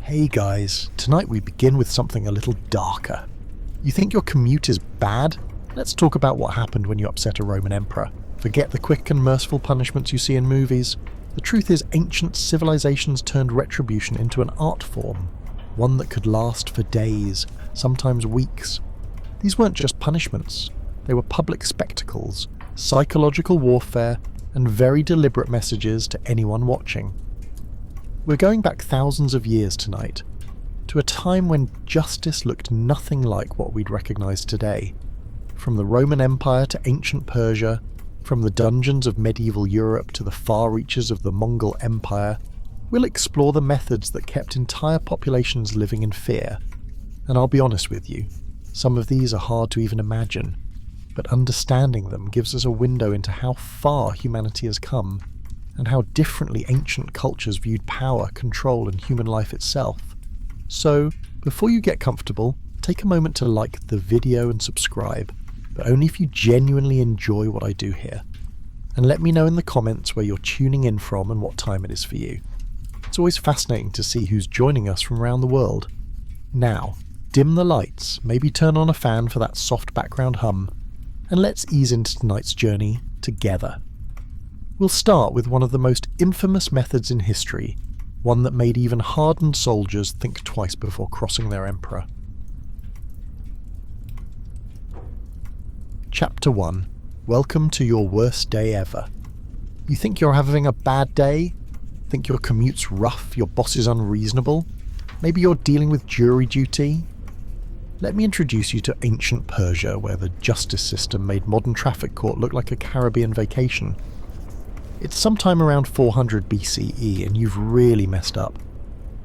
Hey guys, tonight we begin with something a little darker. You think your commute is bad? Let's talk about what happened when you upset a Roman emperor. Forget the quick and merciful punishments you see in movies. The truth is, ancient civilizations turned retribution into an art form, one that could last for days, sometimes weeks. These weren't just punishments, they were public spectacles, psychological warfare, and very deliberate messages to anyone watching. We're going back thousands of years tonight, to a time when justice looked nothing like what we'd recognise today. From the Roman Empire to ancient Persia, from the dungeons of medieval Europe to the far reaches of the Mongol Empire, we'll explore the methods that kept entire populations living in fear. And I'll be honest with you, some of these are hard to even imagine, but understanding them gives us a window into how far humanity has come, and how differently ancient cultures viewed power, control, and human life itself. So, before you get comfortable, take a moment to like the video and subscribe, but only if you genuinely enjoy what I do here. And let me know in the comments where you're tuning in from and what time it is for you. It's always fascinating to see who's joining us from around the world. Now, dim the lights, maybe turn on a fan for that soft background hum, and let's ease into tonight's journey together. We'll start with one of the most infamous methods in history, one that made even hardened soldiers think twice before crossing their emperor. Chapter 1. Welcome to your worst day ever. You think you're having a bad day? Think your commute's rough, your boss is unreasonable? Maybe you're dealing with jury duty? Let me introduce you to ancient Persia, where the justice system made modern traffic court look like a Caribbean vacation. It's sometime around 400 BCE and you've really messed up.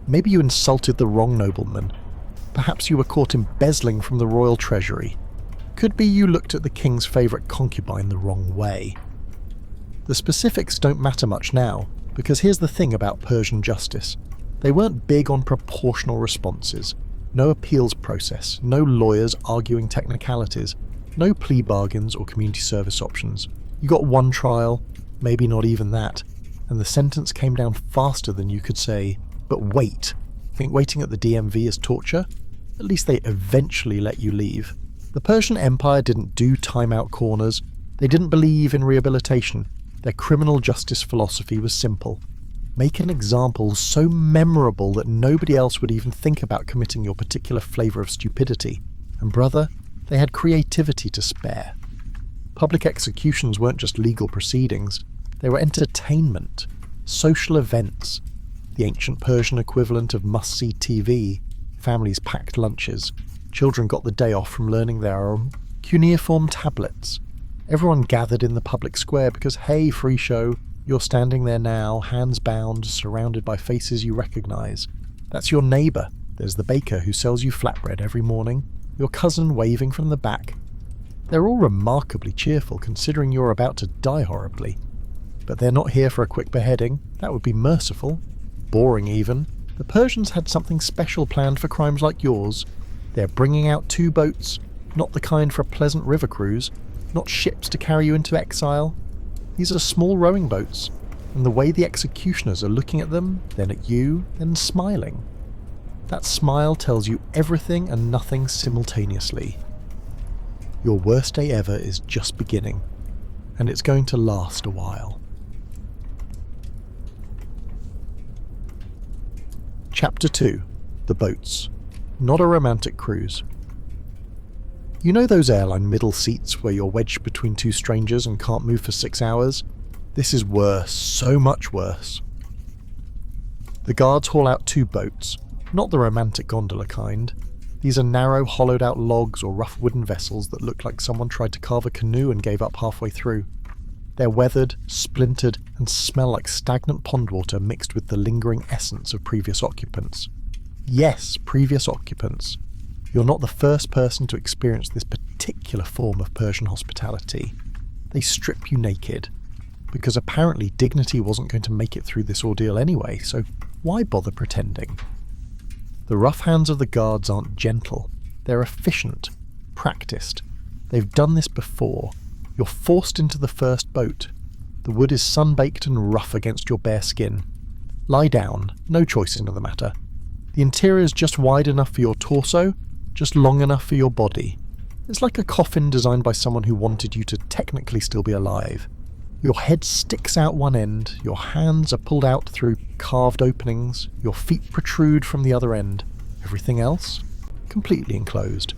Maybe you insulted the wrong nobleman. Perhaps you were caught embezzling from the royal treasury. Could be you looked at the king's favourite concubine the wrong way. The specifics don't matter much now, because here's the thing about Persian justice. They weren't big on proportional responses. No appeals process, no lawyers arguing technicalities, no plea bargains or community service options. You got one trial, maybe not even that, and the sentence came down faster than you could say, but wait. Think waiting at the DMV is torture? At least they eventually let you leave. The Persian Empire didn't do timeout corners. They didn't believe in rehabilitation. Their criminal justice philosophy was simple. Make an example so memorable that nobody else would even think about committing your particular flavour of stupidity. And brother, they had creativity to spare. Public executions weren't just legal proceedings, they were entertainment, social events, the ancient Persian equivalent of must-see TV. Families packed lunches, children got the day off from learning their cuneiform tablets. Everyone gathered in the public square because, hey, free show, you're standing there now, hands bound, surrounded by faces you recognise. That's your neighbour, there's the baker who sells you flatbread every morning, your cousin waving from the back. They're all remarkably cheerful considering you're about to die horribly. But they're not here for a quick beheading, that would be merciful. Boring even. The Persians had something special planned for crimes like yours. They're bringing out 2 boats, not the kind for a pleasant river cruise, not ships to carry you into exile. These are small rowing boats, and the way the executioners are looking at them, then at you, then smiling. That smile tells you everything and nothing simultaneously. Your worst day ever is just beginning, and it's going to last a while. Chapter 2. The Boats. Not a romantic cruise. You know those airline middle seats where you're wedged between 2 strangers and can't move for 6 hours? This is worse, so much worse. The guards haul out 2 boats, not the romantic gondola kind. These are narrow, hollowed-out logs or rough wooden vessels that look like someone tried to carve a canoe and gave up halfway through. They're weathered, splintered, and smell like stagnant pond water mixed with the lingering essence of previous occupants. Yes, previous occupants. You're not the first person to experience this particular form of Persian hospitality. They strip you naked, because apparently dignity wasn't going to make it through this ordeal anyway, so why bother pretending? The rough hands of the guards aren't gentle, they're efficient, practiced. They've done this before. You're forced into the first boat. The wood is sun-baked and rough against your bare skin. Lie down, no choice in the matter. The interior is just wide enough for your torso, just long enough for your body. It's like a coffin designed by someone who wanted you to technically still be alive. Your head sticks out one end, your hands are pulled out through carved openings, your feet protrude from the other end. Everything else? Completely enclosed.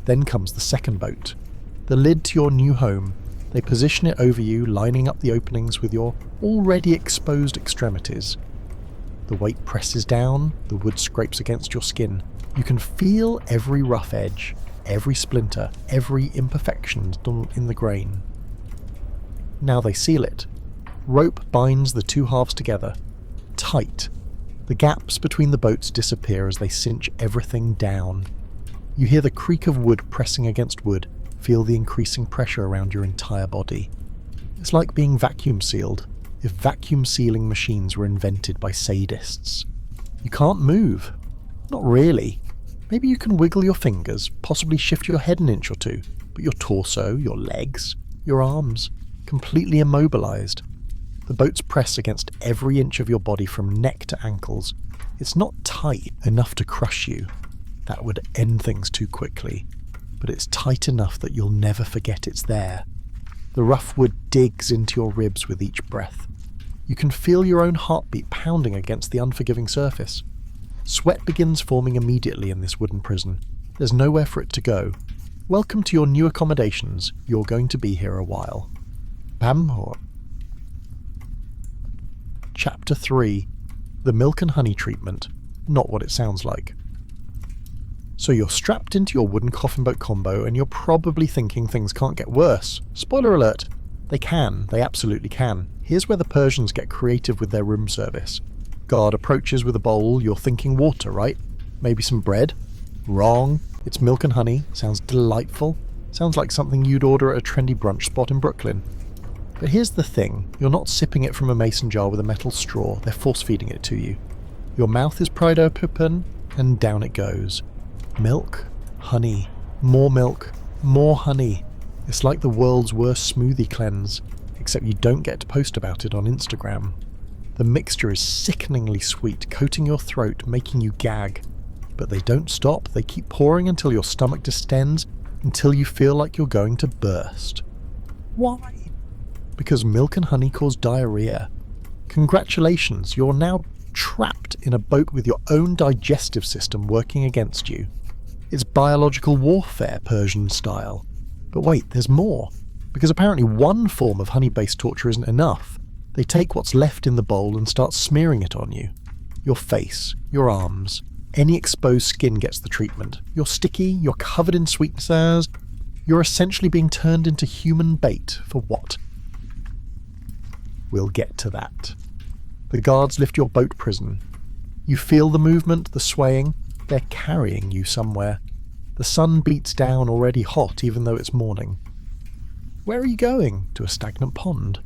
Then comes the second boat. The lid to your new home. They position it over you, lining up the openings with your already exposed extremities. The weight presses down, the wood scrapes against your skin. You can feel every rough edge, every splinter, every imperfection in the grain. Now they seal it. Rope binds the two halves together. Tight. The gaps between the boats disappear as they cinch everything down. You hear the creak of wood pressing against wood, feel the increasing pressure around your entire body. It's like being vacuum sealed, if vacuum sealing machines were invented by sadists. You can't move. Not really. Maybe you can wiggle your fingers, possibly shift your head an inch or two, but your torso, your legs, your arms, completely immobilized. The boats press against every inch of your body from neck to ankles. It's not tight enough to crush you. That would end things too quickly. But it's tight enough that you'll never forget it's there. The rough wood digs into your ribs with each breath. You can feel your own heartbeat pounding against the unforgiving surface. Sweat begins forming immediately in this wooden prison. There's nowhere for it to go. Welcome to your new accommodations. You're going to be here a while. Bamhor. Chapter 3. The Milk and Honey Treatment. Not what it sounds like. So you're strapped into your wooden coffin boat combo and you're probably thinking things can't get worse. Spoiler alert. They can. They absolutely can. Here's where the Persians get creative with their room service. Guard approaches with a bowl. You're thinking water, right? Maybe some bread? Wrong. It's milk and honey. Sounds delightful. Sounds like something you'd order at a trendy brunch spot in Brooklyn. But here's the thing. You're not sipping it from a mason jar with a metal straw. They're force-feeding it to you. Your mouth is pried open and down it goes. Milk, honey, more milk, more honey. It's like the world's worst smoothie cleanse, except you don't get to post about it on Instagram. The mixture is sickeningly sweet, coating your throat, making you gag. But they don't stop, they keep pouring until your stomach distends, until you feel like you're going to burst. Why? Because milk and honey cause diarrhea. Congratulations, you're now trapped in a boat with your own digestive system working against you. It's biological warfare, Persian style. But wait, there's more. Because apparently one form of honey-based torture isn't enough. They take what's left in the bowl and start smearing it on you. Your face, your arms, any exposed skin gets the treatment. You're sticky, you're covered in sweet and sours. You're essentially being turned into human bait for what? We'll get to that. The guards lift your boat prison. You feel the movement, the swaying. They're carrying you somewhere. The sun beats down already hot even though it's morning. Where are you going? To a stagnant pond?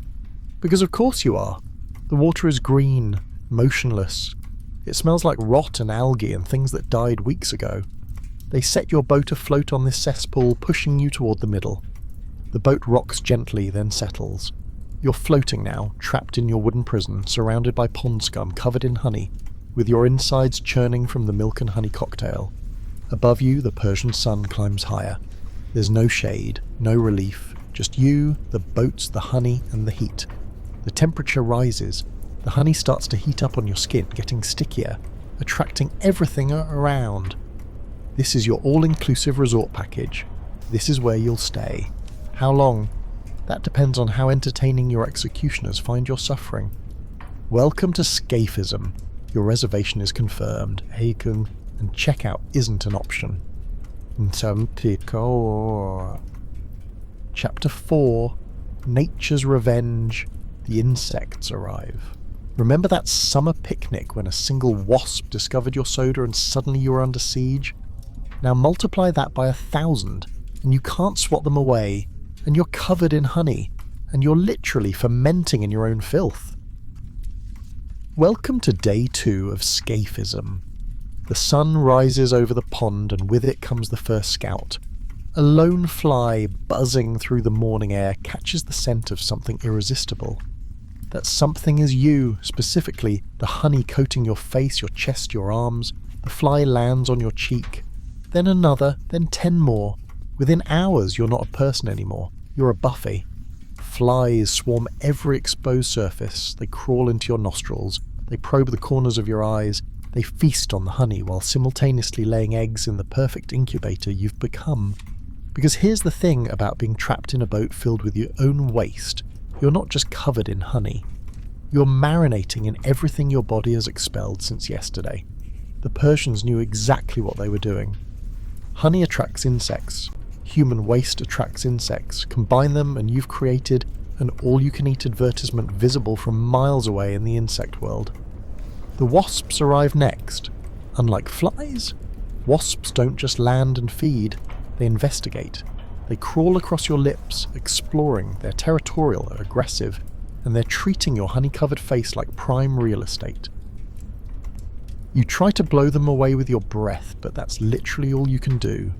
Because of course you are. The water is green, motionless. It smells like rot and algae and things that died weeks ago. They set your boat afloat on this cesspool, pushing you toward the middle. The boat rocks gently, then settles. You're floating now, trapped in your wooden prison, surrounded by pond scum covered in honey, with your insides churning from the milk and honey cocktail. Above you, the Persian sun climbs higher. There's no shade, no relief, just you, the boats, the honey, and the heat. The temperature rises. The honey starts to heat up on your skin, getting stickier, attracting everything around. This is your all-inclusive resort package. This is where you'll stay. How long? That depends on how entertaining your executioners find your suffering. Welcome to Scaphism. Your reservation is confirmed. Heiken, and checkout isn't an option. Chapter 4. Nature's Revenge. The insects arrive. Remember that summer picnic when a single wasp discovered your soda and suddenly you were under siege? Now multiply that by 1,000, and you can't swat them away, and you're covered in honey, and you're literally fermenting in your own filth. Welcome to day 2 of Scaphism. The sun rises over the pond, and with it comes the first scout. A lone fly buzzing through the morning air catches the scent of something irresistible. That something is you, specifically the honey coating your face, your chest, your arms, The fly lands on your cheek, then another, then 10 more. Within hours, you're not a person anymore. You're a buffet. Flies swarm every exposed surface. They crawl into your nostrils. They probe the corners of your eyes. They feast on the honey while simultaneously laying eggs in the perfect incubator you've become. Because here's the thing about being trapped in a boat filled with your own waste. You're not just covered in honey. You're marinating in everything your body has expelled since yesterday. The Persians knew exactly what they were doing. Honey attracts insects. Human waste attracts insects. Combine them and you've created an all-you-can-eat advertisement visible from miles away in the insect world. The wasps arrive next. Unlike flies, wasps don't just land and feed. They investigate. They crawl across your lips, exploring. They're territorial, they're aggressive, and they're treating your honey-covered face like prime real estate. You try to blow them away with your breath, but that's literally all you can do.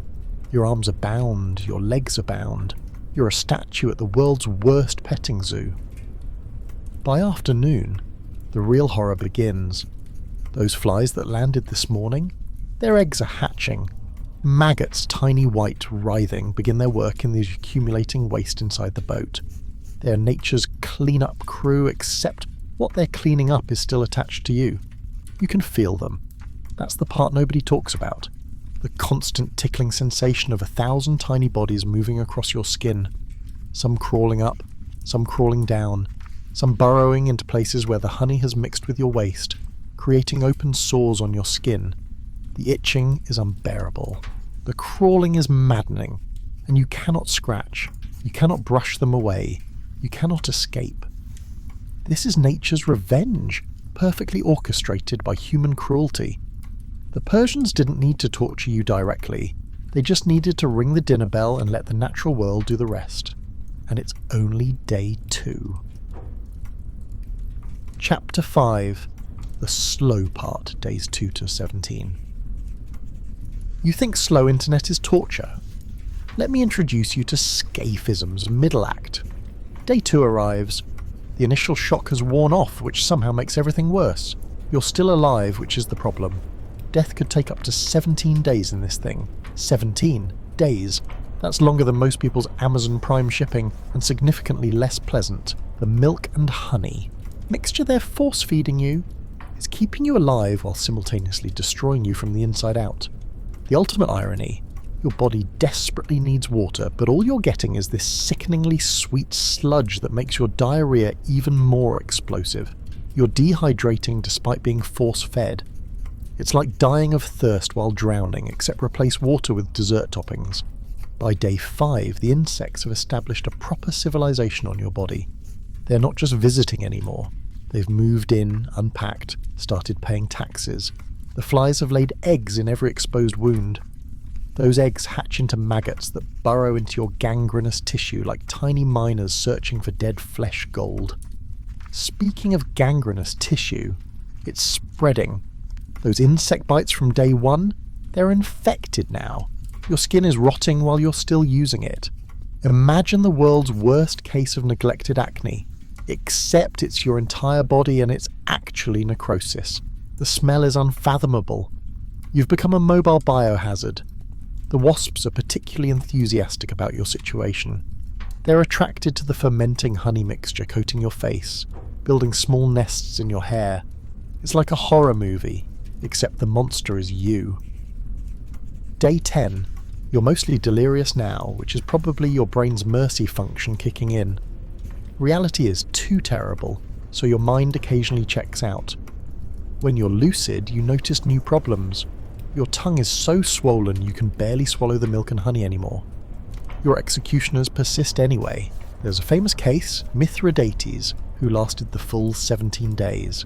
Your arms are bound, your legs are bound. You're a statue at the world's worst petting zoo. By afternoon, the real horror begins. Those flies that landed this morning, their eggs are hatching. Maggots, tiny white, writhing, begin their work in the accumulating waste inside the boat. They are nature's clean-up crew, except what they're cleaning up is still attached to you. You can feel them. That's the part nobody talks about. The constant tickling sensation of 1,000 tiny bodies moving across your skin. Some crawling up, some crawling down, some burrowing into places where the honey has mixed with your waste, creating open sores on your skin. The itching is unbearable. The crawling is maddening, and you cannot scratch. You cannot brush them away. You cannot escape. This is nature's revenge, perfectly orchestrated by human cruelty. The Persians didn't need to torture you directly. They just needed to ring the dinner bell and let the natural world do the rest. And it's only day 2. Chapter 5. The slow part, days 2 to 17. You think slow internet is torture? Let me introduce you to Scaphism's middle act. Day 2 arrives. The initial shock has worn off, which somehow makes everything worse. You're still alive, which is the problem. Death could take up to 17 days in this thing. 17 days. That's longer than most people's Amazon Prime shipping, and significantly less pleasant. The milk and honey mixture they're force-feeding you is keeping you alive while simultaneously destroying you from the inside out. The ultimate irony, your body desperately needs water, but all you're getting is this sickeningly sweet sludge that makes your diarrhea even more explosive. You're dehydrating despite being force-fed. It's like dying of thirst while drowning, except replace water with dessert toppings. By day 5, the insects have established a proper civilization on your body. They're not just visiting anymore. They've moved in, unpacked, started paying taxes. The flies have laid eggs in every exposed wound. Those eggs hatch into maggots that burrow into your gangrenous tissue like tiny miners searching for dead flesh gold. Speaking of gangrenous tissue, it's spreading. Those insect bites from day 1, they're infected now. Your skin is rotting while you're still using it. Imagine the world's worst case of neglected acne, except it's your entire body and it's actually necrosis. The smell is unfathomable. You've become a mobile biohazard. The wasps are particularly enthusiastic about your situation. They're attracted to the fermenting honey mixture coating your face, building small nests in your hair. It's like a horror movie, except the monster is you. Day 10. You're mostly delirious now, which is probably your brain's mercy function kicking in. Reality is too terrible, so your mind occasionally checks out. When you're lucid, you notice new problems. Your tongue is so swollen you can barely swallow the milk and honey anymore. Your executioners persist anyway. There's a famous case, Mithridates, who lasted the full 17 days.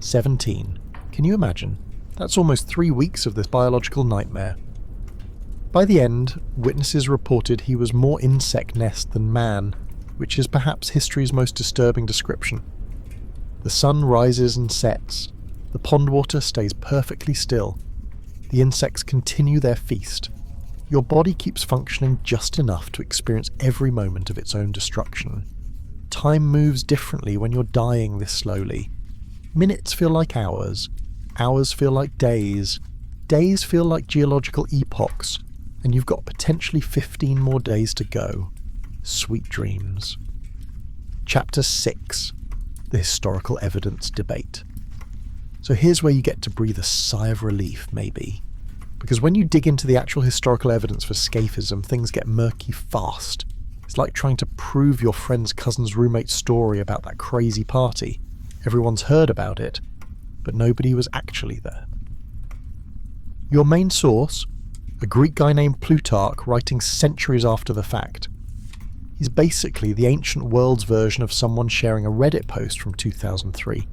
17. Can you imagine? That's almost 3 weeks of this biological nightmare. By the end, witnesses reported he was more insect nest than man, which is perhaps history's most disturbing description. The sun rises and sets. The pond water stays perfectly still. The insects continue their feast. Your body keeps functioning just enough to experience every moment of its own destruction. Time moves differently when you're dying this slowly. Minutes feel like hours. Hours feel like days. days feel like geological epochs, and you've got potentially 15 more days to go. Sweet dreams. Chapter 6. The Historical Evidence Debate. So here's where you get to breathe a sigh of relief, maybe. Because when you dig into the actual historical evidence for Scaphism, things get murky fast. It's like trying to prove your friend's cousin's roommate's story about that crazy party. Everyone's heard about it, but nobody was actually there. Your main source, a Greek guy named Plutarch writing centuries after the fact. He's basically the ancient world's version of someone sharing a Reddit post from 2003.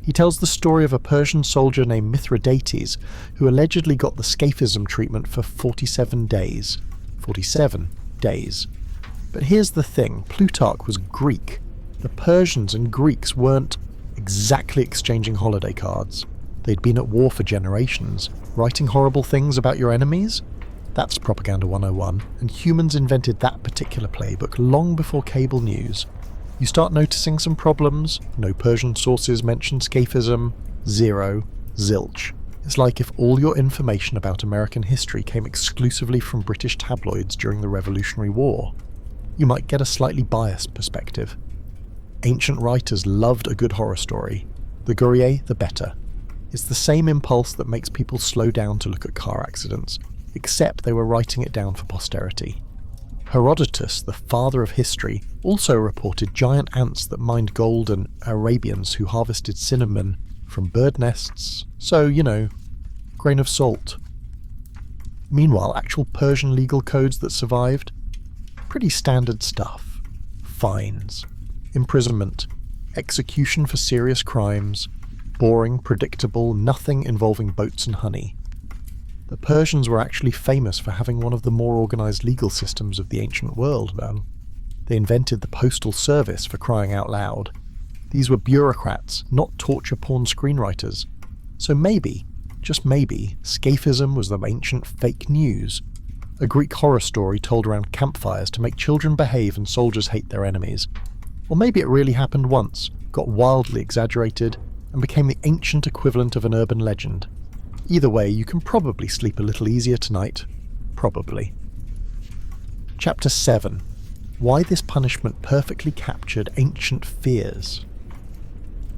He tells the story of a Persian soldier named Mithridates who allegedly got the Scaphism treatment for 47 days. 47 days. But here's the thing, Plutarch was Greek. The Persians and Greeks weren't exactly exchanging holiday cards. They'd been at war for generations. Writing horrible things about your enemies? That's Propaganda 101, and humans invented that particular playbook long before cable news. You start noticing some problems, no Persian sources mention Scaphism, zero, zilch. It's like if all your information about American history came exclusively from British tabloids during the Revolutionary War. You might get a slightly biased perspective. Ancient writers loved a good horror story. The gorier, the better. It's the same impulse that makes people slow down to look at car accidents, except they were writing it down for posterity. Herodotus, the father of history, also reported giant ants that mined gold and Arabians who harvested cinnamon from bird nests, so, grain of salt. Meanwhile, actual Persian legal codes that survived? Pretty standard stuff. Fines, imprisonment, execution for serious crimes, boring, predictable, nothing involving boats and honey. The Persians were actually famous for having one of the more organised legal systems of the ancient world, man. They invented the postal service, for crying out loud. These were bureaucrats, not torture porn screenwriters. So maybe, just maybe, Scaphism was the ancient fake news. A Greek horror story told around campfires to make children behave and soldiers hate their enemies. Or maybe it really happened once, got wildly exaggerated, and became the ancient equivalent of an urban legend. Either way, you can probably sleep a little easier tonight. Probably. Chapter 7. Why this punishment perfectly captured ancient fears.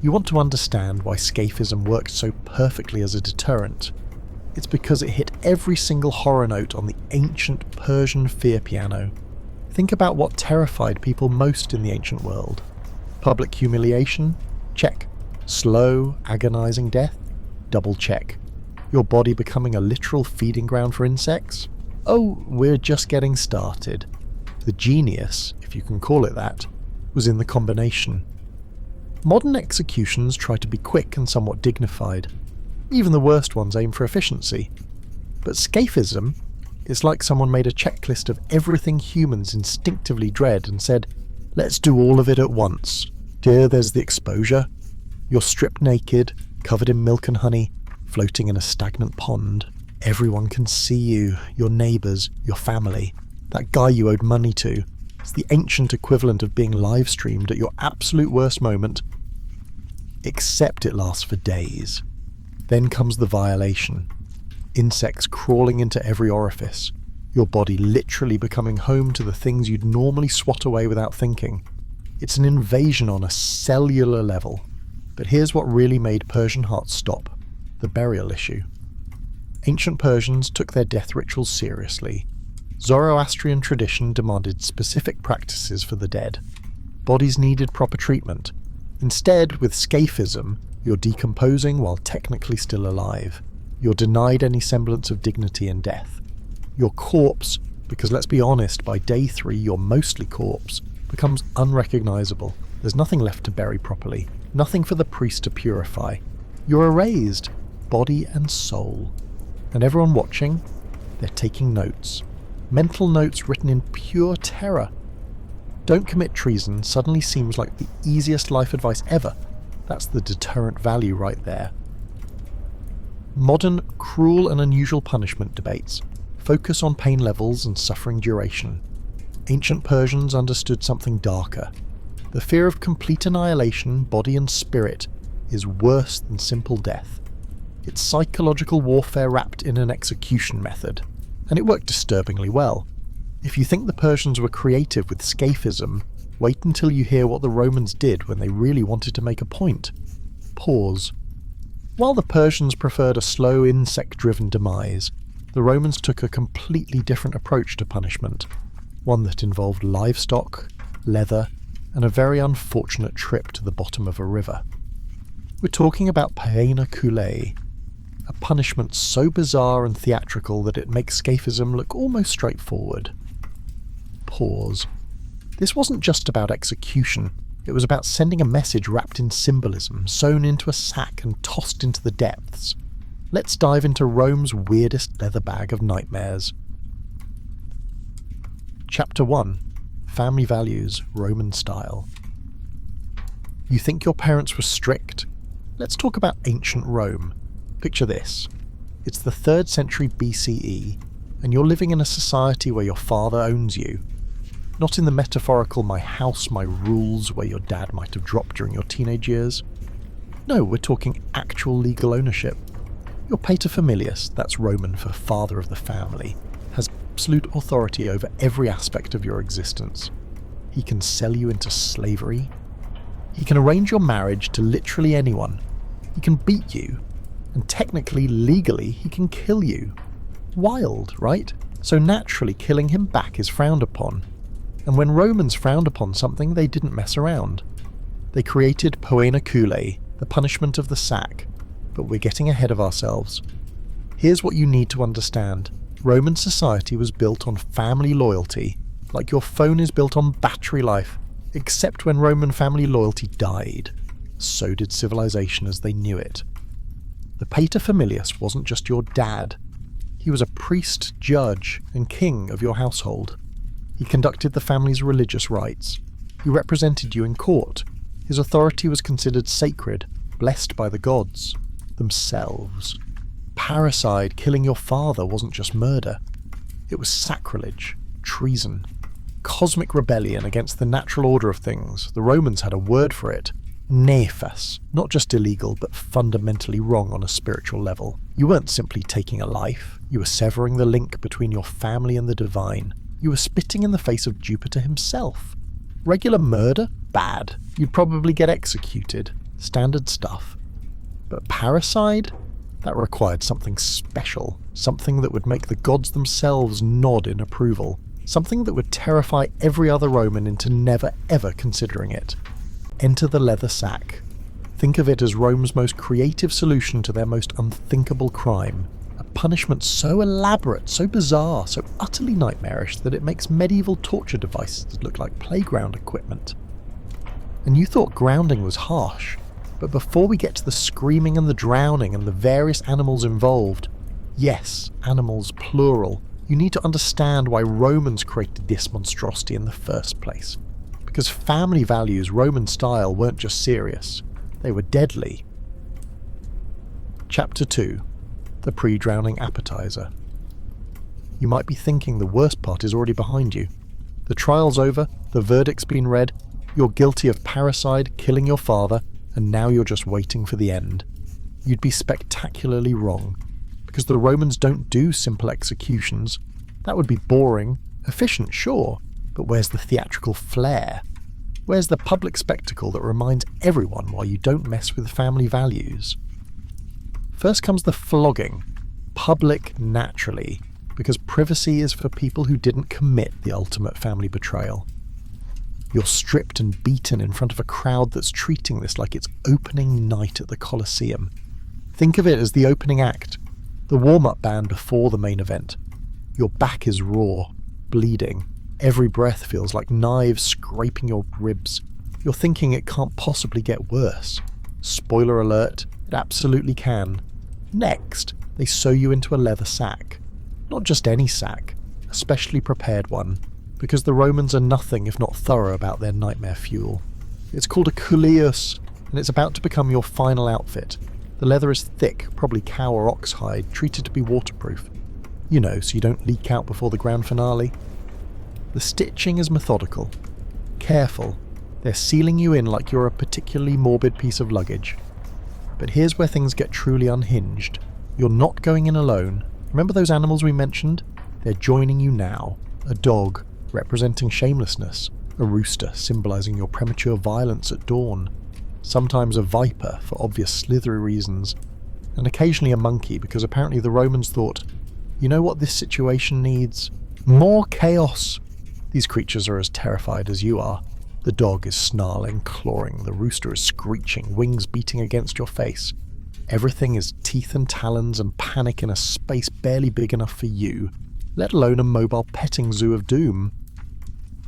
You want to understand why Scaphism worked so perfectly as a deterrent. It's because it hit every single horror note on the ancient Persian fear piano. Think about what terrified people most in the ancient world. Public humiliation? Check. Slow, agonizing death? Double check. Your body becoming a literal feeding ground for insects? Oh, we're just getting started. The genius, if you can call it that, was in the combination. Modern executions try to be quick and somewhat dignified. Even the worst ones aim for efficiency. But Scaphism is like someone made a checklist of everything humans instinctively dread and said, let's do all of it at once. Here there's the exposure. You're stripped naked, covered in milk and honey, floating in a stagnant pond. Everyone can see you, your neighbours, your family, that guy you owed money to. It's the ancient equivalent of being live streamed at your absolute worst moment, except it lasts for days. Then comes the violation. Insects crawling into every orifice, your body literally becoming home to the things you'd normally swat away without thinking. It's an invasion on a cellular level. But here's what really made Persian hearts stop. The burial issue. Ancient Persians took their death rituals seriously. Zoroastrian tradition demanded specific practices for the dead. Bodies needed proper treatment. Instead, with Scaphism, you're decomposing while technically still alive. You're denied any semblance of dignity in death. Your corpse, because let's be honest, by day 3 you're mostly corpse, becomes unrecognisable. There's nothing left to bury properly, nothing for the priest to purify. You're erased, body and soul. And everyone watching, they're taking notes. Mental notes written in pure terror. Don't commit treason suddenly seems like the easiest life advice ever. That's the deterrent value right there. Modern cruel and unusual punishment debates focus on pain levels and suffering duration. Ancient Persians understood something darker. The fear of complete annihilation, body and spirit, is worse than simple death. It's psychological warfare wrapped in an execution method, and it worked disturbingly well. If you think the Persians were creative with Scaphism, wait until you hear what the Romans did when they really wanted to make a point. Pause. While the Persians preferred a slow, insect-driven demise, the Romans took a completely different approach to punishment, one that involved livestock, leather, and a very unfortunate trip to the bottom of a river. We're talking about Poena Cullei, a punishment so bizarre and theatrical that it makes Scaphism look almost straightforward. Pause. This wasn't just about execution, it was about sending a message wrapped in symbolism, sewn into a sack and tossed into the depths. Let's dive into Rome's weirdest leather bag of nightmares. Chapter 1. Family Values, Roman Style. You think your parents were strict? Let's talk about ancient Rome. Picture this. It's the 3rd century BCE, and you're living in a society where your father owns you. Not in the metaphorical my house, my rules, where your dad might have dropped during your teenage years. No, we're talking actual legal ownership. Your paterfamilias, that's Roman for father of the family, has absolute authority over every aspect of your existence. He can sell you into slavery. He can arrange your marriage to literally anyone. He can beat you. And technically, legally, he can kill you. Wild, right? So naturally, killing him back is frowned upon. And when Romans frowned upon something, they didn't mess around. They created Poena Cullei, the punishment of the sack. But we're getting ahead of ourselves. Here's what you need to understand. Roman society was built on family loyalty, like your phone is built on battery life, except when Roman family loyalty died. So did civilization as they knew it. The paterfamilias wasn't just your dad. He was a priest, judge, and king of your household. He conducted the family's religious rites. He represented you in court. His authority was considered sacred, blessed by the gods themselves. Parricide, killing your father, wasn't just murder. It was sacrilege, treason, cosmic rebellion against the natural order of things. The Romans had a word for it. Nefas. Not just illegal, but fundamentally wrong on a spiritual level. You weren't simply taking a life. You were severing the link between your family and the divine. You were spitting in the face of Jupiter himself. Regular murder? Bad. You'd probably get executed. Standard stuff. But parricide? That required something special. Something that would make the gods themselves nod in approval. Something that would terrify every other Roman into never ever considering it. Enter the leather sack. Think of it as Rome's most creative solution to their most unthinkable crime. A punishment so elaborate, so bizarre, so utterly nightmarish that it makes medieval torture devices look like playground equipment. And you thought grounding was harsh, but before we get to the screaming and the drowning and the various animals involved, yes, animals plural, you need to understand why Romans created this monstrosity in the first place. Because family values, Roman style, weren't just serious, they were deadly. Chapter 2. The Pre-Drowning Appetizer. You might be thinking the worst part is already behind you. The trial's over, the verdict's been read, you're guilty of parricide, killing your father, and now you're just waiting for the end. You'd be spectacularly wrong, because the Romans don't do simple executions. That would be boring, efficient, sure, but where's the theatrical flair? Where's the public spectacle that reminds everyone why you don't mess with family values? First comes the flogging. Public naturally, because privacy is for people who didn't commit the ultimate family betrayal. You're stripped and beaten in front of a crowd that's treating this like it's opening night at the Colosseum. Think of it as the opening act, the warm-up band before the main event. Your back is raw, bleeding. Every breath feels like knives scraping your ribs. You're thinking it can't possibly get worse. Spoiler alert, it absolutely can. Next, they sew you into a leather sack. Not just any sack, a specially prepared one, because the Romans are nothing if not thorough about their nightmare fuel. It's called a culleus, and it's about to become your final outfit. The leather is thick, probably cow or ox hide, treated to be waterproof. You know, so you don't leak out before the grand finale. The stitching is methodical. Careful. They're sealing you in like you're a particularly morbid piece of luggage. But here's where things get truly unhinged. You're not going in alone. Remember those animals we mentioned? They're joining you now. A dog, representing shamelessness. A rooster, symbolising your premature violence at dawn. Sometimes a viper, for obvious slithery reasons. And occasionally a monkey, because apparently the Romans thought, you know what this situation needs? More chaos! These creatures are as terrified as you are. The dog is snarling, clawing, the rooster is screeching, wings beating against your face. Everything is teeth and talons and panic in a space barely big enough for you, let alone a mobile petting zoo of doom.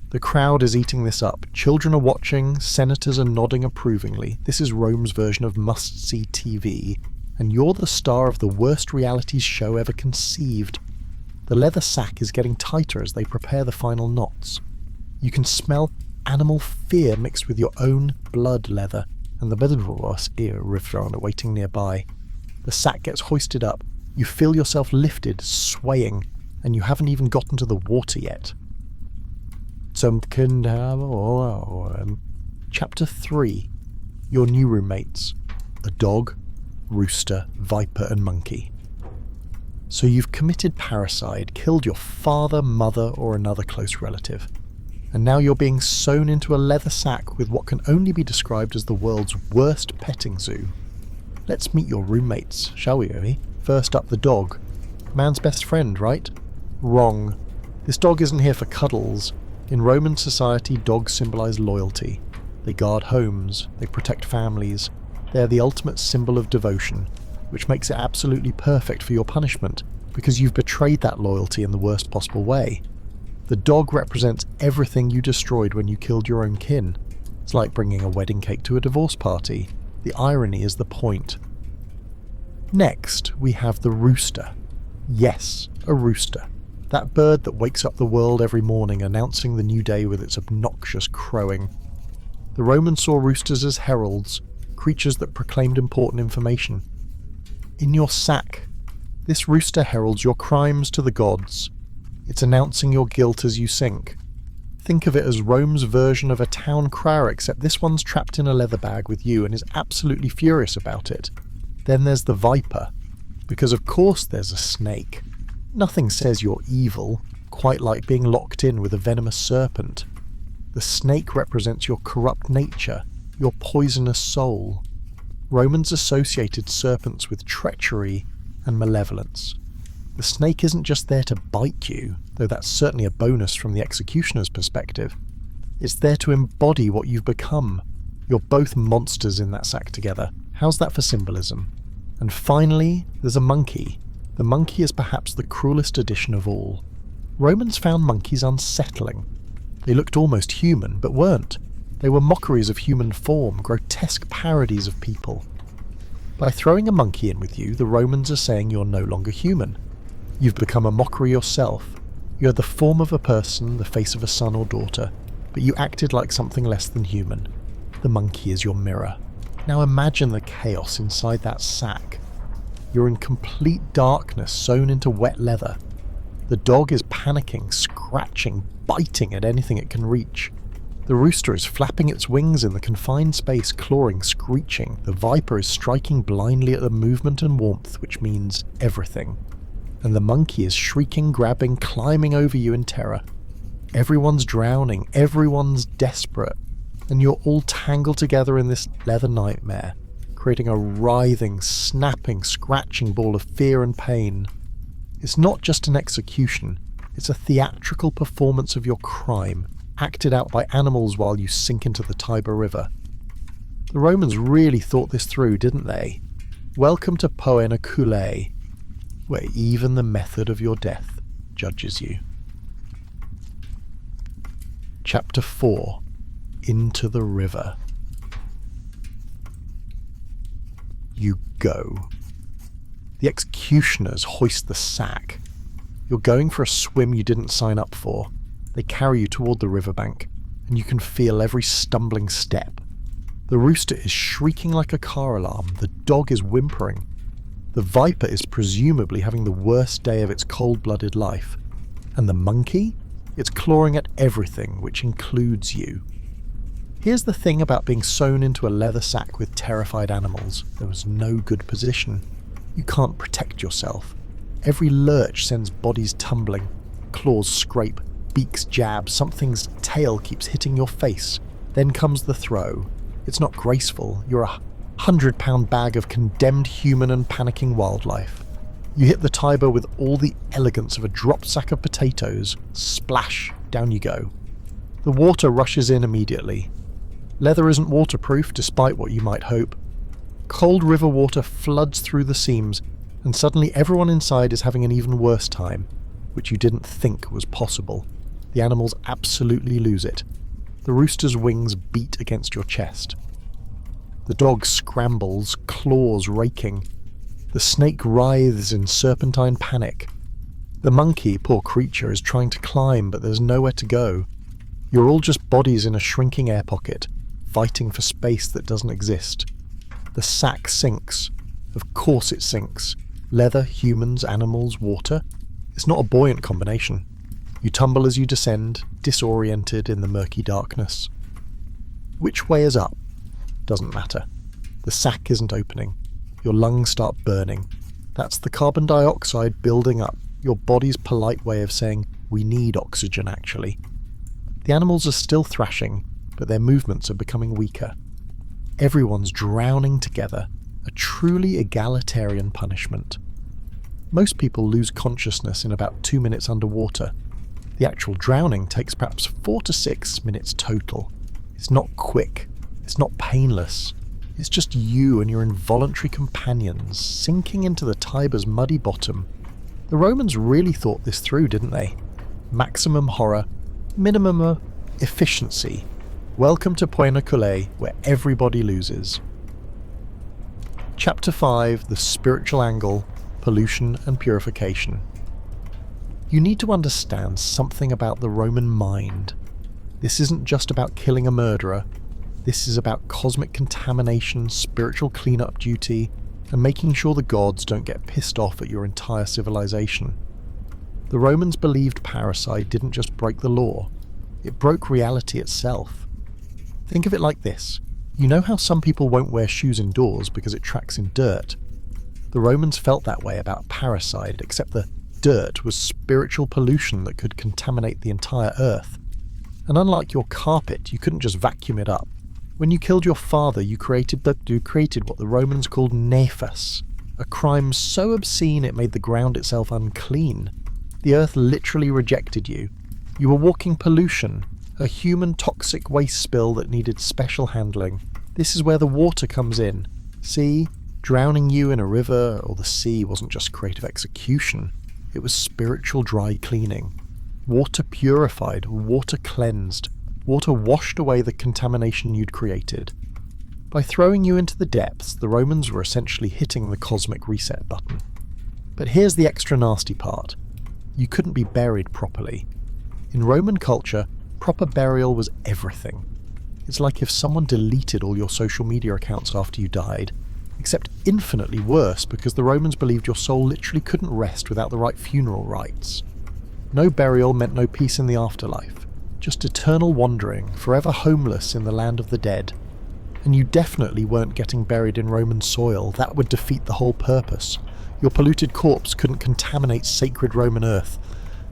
The crowd is eating this up. Children are watching, senators are nodding approvingly. This is Rome's version of must-see TV, and you're the star of the worst reality show ever conceived. The leather sack is getting tighter as they prepare the final knots. You can smell animal fear mixed with your own blood leather, and the bedros ear riffraner waiting nearby. The sack gets hoisted up. You feel yourself lifted, swaying, and you haven't even gotten to the water yet. Chapter 3. Your new roommates. A dog, rooster, viper, and monkey. So you've committed parricide, killed your father, mother, or another close relative. And now you're being sewn into a leather sack with what can only be described as the world's worst petting zoo. Let's meet your roommates, shall we, Ovi? First up, the dog. Man's best friend, right? Wrong. This dog isn't here for cuddles. In Roman society, dogs symbolise loyalty. They guard homes, they protect families. They are the ultimate symbol of devotion, which makes it absolutely perfect for your punishment, because you've betrayed that loyalty in the worst possible way. The dog represents everything you destroyed when you killed your own kin. It's like bringing a wedding cake to a divorce party. The irony is the point. Next, we have the rooster. Yes, a rooster. That bird that wakes up the world every morning announcing the new day with its obnoxious crowing. The Romans saw roosters as heralds, creatures that proclaimed important information. In your sack, this rooster heralds your crimes to the gods. It's announcing your guilt as you sink. Think of it as Rome's version of a town crier, except this one's trapped in a leather bag with you and is absolutely furious about it. Then there's the viper, because of course there's a snake. Nothing says you're evil, quite like being locked in with a venomous serpent. The snake represents your corrupt nature, your poisonous soul. Romans associated serpents with treachery and malevolence. The snake isn't just there to bite you, though that's certainly a bonus from the executioner's perspective. It's there to embody what you've become. You're both monsters in that sack together. How's that for symbolism? And finally, there's a monkey. The monkey is perhaps the cruelest addition of all. Romans found monkeys unsettling. They looked almost human, but weren't. They were mockeries of human form, grotesque parodies of people. By throwing a monkey in with you, the Romans are saying you're no longer human. You've become a mockery yourself. You're the form of a person, the face of a son or daughter, but you acted like something less than human. The monkey is your mirror. Now imagine the chaos inside that sack. You're in complete darkness, sewn into wet leather. The dog is panicking, scratching, biting at anything it can reach. The rooster is flapping its wings in the confined space, clawing, screeching. The viper is striking blindly at the movement and warmth, which means everything. And the monkey is shrieking, grabbing, climbing over you in terror. Everyone's drowning, everyone's desperate, and you're all tangled together in this leather nightmare, creating a writhing, snapping, scratching ball of fear and pain. It's not just an execution, it's a theatrical performance of your crime, acted out by animals while you sink into the Tiber River. The Romans really thought this through, didn't they? Welcome to Poena Cullei, where even the method of your death judges you. Chapter 4. Into the River. You go. The executioners hoist the sack. You're going for a swim you didn't sign up for. They carry you toward the riverbank, and you can feel every stumbling step. The rooster is shrieking like a car alarm. The dog is whimpering. The viper is presumably having the worst day of its cold-blooded life. And the monkey? It's clawing at everything, which includes you. Here's the thing about being sewn into a leather sack with terrified animals. There was no good position. You can't protect yourself. Every lurch sends bodies tumbling. Claws scrape, beaks jab, something's tail keeps hitting your face. Then comes the throw. It's not graceful. You're a 100-pound bag of condemned human and panicking wildlife. You hit the Tiber with all the elegance of a dropped sack of potatoes. Splash, down you go. The water rushes in immediately. Leather isn't waterproof, despite what you might hope. Cold river water floods through the seams, and suddenly everyone inside is having an even worse time, which you didn't think was possible. The animals absolutely lose it. The rooster's wings beat against your chest. The dog scrambles, claws raking. The snake writhes in serpentine panic. The monkey, poor creature, is trying to climb, but there's nowhere to go. You're all just bodies in a shrinking air pocket, fighting for space that doesn't exist. The sack sinks. Of course it sinks. Leather, humans, animals, water. It's not a buoyant combination. You tumble as you descend, disoriented in the murky darkness. Which way is up? Doesn't matter. The sack isn't opening. Your lungs start burning. That's the carbon dioxide building up, your body's polite way of saying, we need oxygen actually. The animals are still thrashing, but their movements are becoming weaker. Everyone's drowning together, a truly egalitarian punishment. Most people lose consciousness in about 2 minutes underwater. The actual drowning takes perhaps 4 to 6 minutes total. It's not quick. It's not painless. It's just you and your involuntary companions sinking into the Tiber's muddy bottom. The Romans really thought this through, didn't they? Maximum horror, minimum efficiency. Welcome to Poena Cullei, where everybody loses. Chapter 5, The Spiritual Angle, Pollution and Purification. You need to understand something about the Roman mind. This isn't just about killing a murderer. This is about cosmic contamination, spiritual cleanup duty, and making sure the gods don't get pissed off at your entire civilization. The Romans believed parricide didn't just break the law, it broke reality itself. Think of it like this. You know how some people won't wear shoes indoors because it tracks in dirt? The Romans felt that way about parricide, except the dirt was spiritual pollution that could contaminate the entire earth. And unlike your carpet, you couldn't just vacuum it up. When you killed your father, you created what the Romans called nefas, a crime so obscene it made the ground itself unclean. The earth literally rejected you. You were walking pollution, a human toxic waste spill that needed special handling. This is where the water comes in. See, drowning you in a river or the sea wasn't just creative execution, it was spiritual dry cleaning. Water purified, water cleansed, water washed away the contamination you'd created. By throwing you into the depths, the Romans were essentially hitting the cosmic reset button. But here's the extra nasty part. You couldn't be buried properly. In Roman culture, proper burial was everything. It's like if someone deleted all your social media accounts after you died, except infinitely worse because the Romans believed your soul literally couldn't rest without the right funeral rites. No burial meant no peace in the afterlife, just eternal wandering, forever homeless in the land of the dead. And you definitely weren't getting buried in Roman soil, that would defeat the whole purpose. Your polluted corpse couldn't contaminate sacred Roman earth.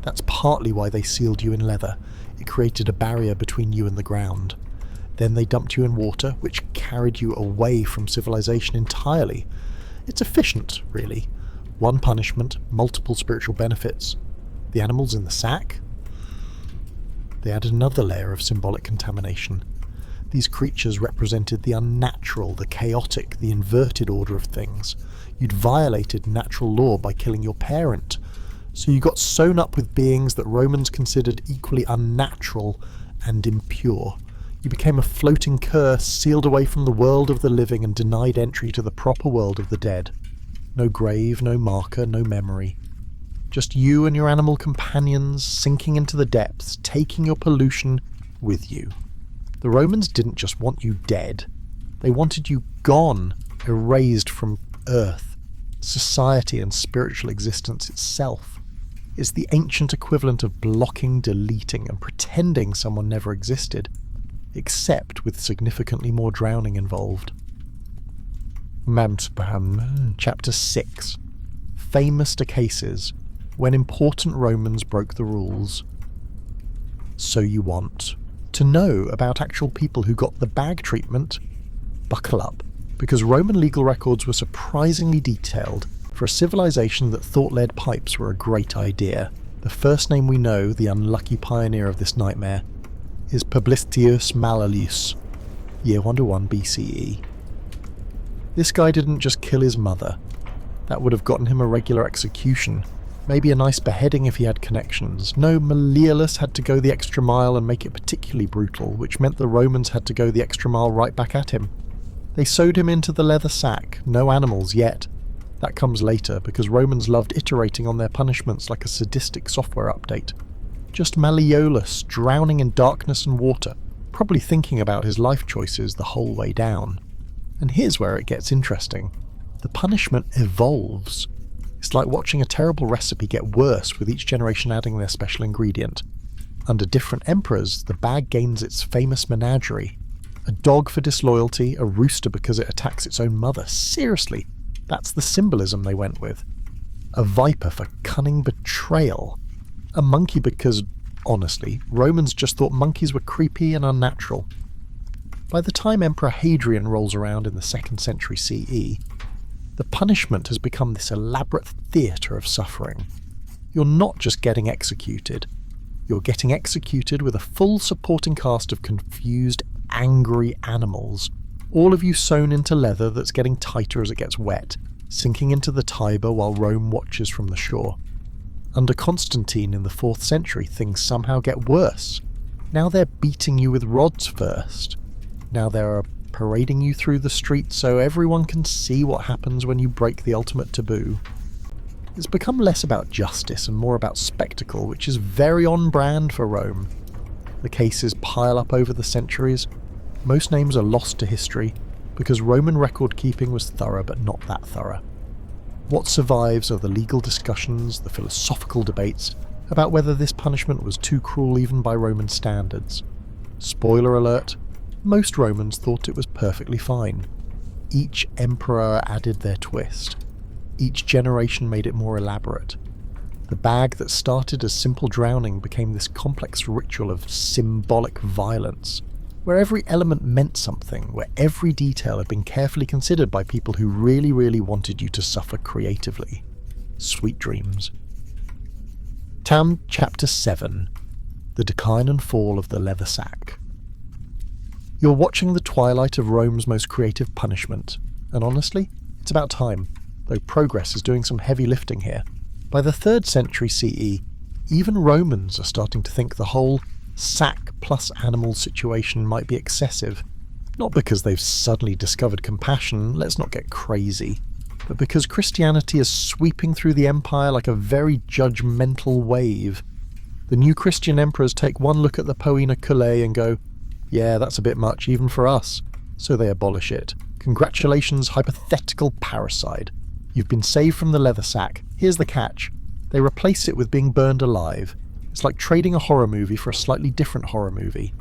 That's partly why they sealed you in leather. It created a barrier between you and the ground. Then they dumped you in water, which carried you away from civilization entirely. It's efficient, really. One punishment, multiple spiritual benefits. The animals in the sack? They added another layer of symbolic contamination. These creatures represented the unnatural, the chaotic, the inverted order of things. You'd violated natural law by killing your parent. So you got sewn up with beings that Romans considered equally unnatural and impure. You became a floating curse, sealed away from the world of the living and denied entry to the proper world of the dead. No grave, no marker, no memory. Just you and your animal companions sinking into the depths, taking your pollution with you. The Romans didn't just want you dead. They wanted you gone, erased from earth, society and spiritual existence itself. It's the ancient equivalent of blocking, deleting, and pretending someone never existed. except with significantly more drowning involved. Chapter 6. Famous cases when important Romans broke the rules. So you want to know about actual people who got the bag treatment? Buckle up, because Roman legal records were surprisingly detailed for a civilization that thought lead pipes were a great idea. The first name we know, the unlucky pioneer of this nightmare, is Publicius Malleus, year 101 BCE. This guy didn't just kill his mother. That would have gotten him a regular execution, maybe a nice beheading if he had connections. No, Malleus had to go the extra mile and make it particularly brutal, which meant the Romans had to go the extra mile right back at him. They sewed him into the leather sack, no animals yet. That comes later, because Romans loved iterating on their punishments like a sadistic software update. Just Malleolus drowning in darkness and water, probably thinking about his life choices the whole way down. And here's where it gets interesting. The punishment evolves. It's like watching a terrible recipe get worse with each generation adding their special ingredient. Under different emperors, the bag gains its famous menagerie. A dog for disloyalty, a rooster because it attacks its own mother. Seriously, that's the symbolism they went with. A viper for cunning betrayal. A monkey because, honestly, Romans just thought monkeys were creepy and unnatural. By the time Emperor Hadrian rolls around in the 2nd century CE, the punishment has become this elaborate theatre of suffering. You're not just getting executed, you're getting executed with a full supporting cast of confused, angry animals, all of you sewn into leather that's getting tighter as it gets wet, sinking into the Tiber while Rome watches from the shore. Under Constantine in the 4th century, things somehow get worse. Now they're beating you with rods first. Now they're parading you through the streets so everyone can see what happens when you break the ultimate taboo. It's become less about justice and more about spectacle, which is very on brand for Rome. The cases pile up over the centuries. Most names are lost to history, because Roman record keeping was thorough but not that thorough. What survives are the legal discussions, the philosophical debates about whether this punishment was too cruel even by Roman standards. Spoiler alert, most Romans thought it was perfectly fine. Each emperor added their twist. Each generation made it more elaborate. The bag that started as simple drowning became this complex ritual of symbolic violence, where every element meant something, where every detail had been carefully considered by people who really, really wanted you to suffer creatively. Sweet dreams. Chapter 7. The Decline and Fall of the Leather Sack. You're watching the twilight of Rome's most creative punishment, and honestly, it's about time, though progress is doing some heavy lifting here. By the 3rd century CE, even Romans are starting to think the whole sack plus animal situation might be excessive. Not because they've suddenly discovered compassion, let's not get crazy, but because Christianity is sweeping through the empire like a very judgmental wave. The new Christian emperors take one look at the Poena Cullei and go, yeah, that's a bit much even for us, so they abolish it. Congratulations, hypothetical parricide. You've been saved from the leather sack. Here's the catch. They replace it with being burned alive. It's like trading a horror movie for a slightly different horror movie.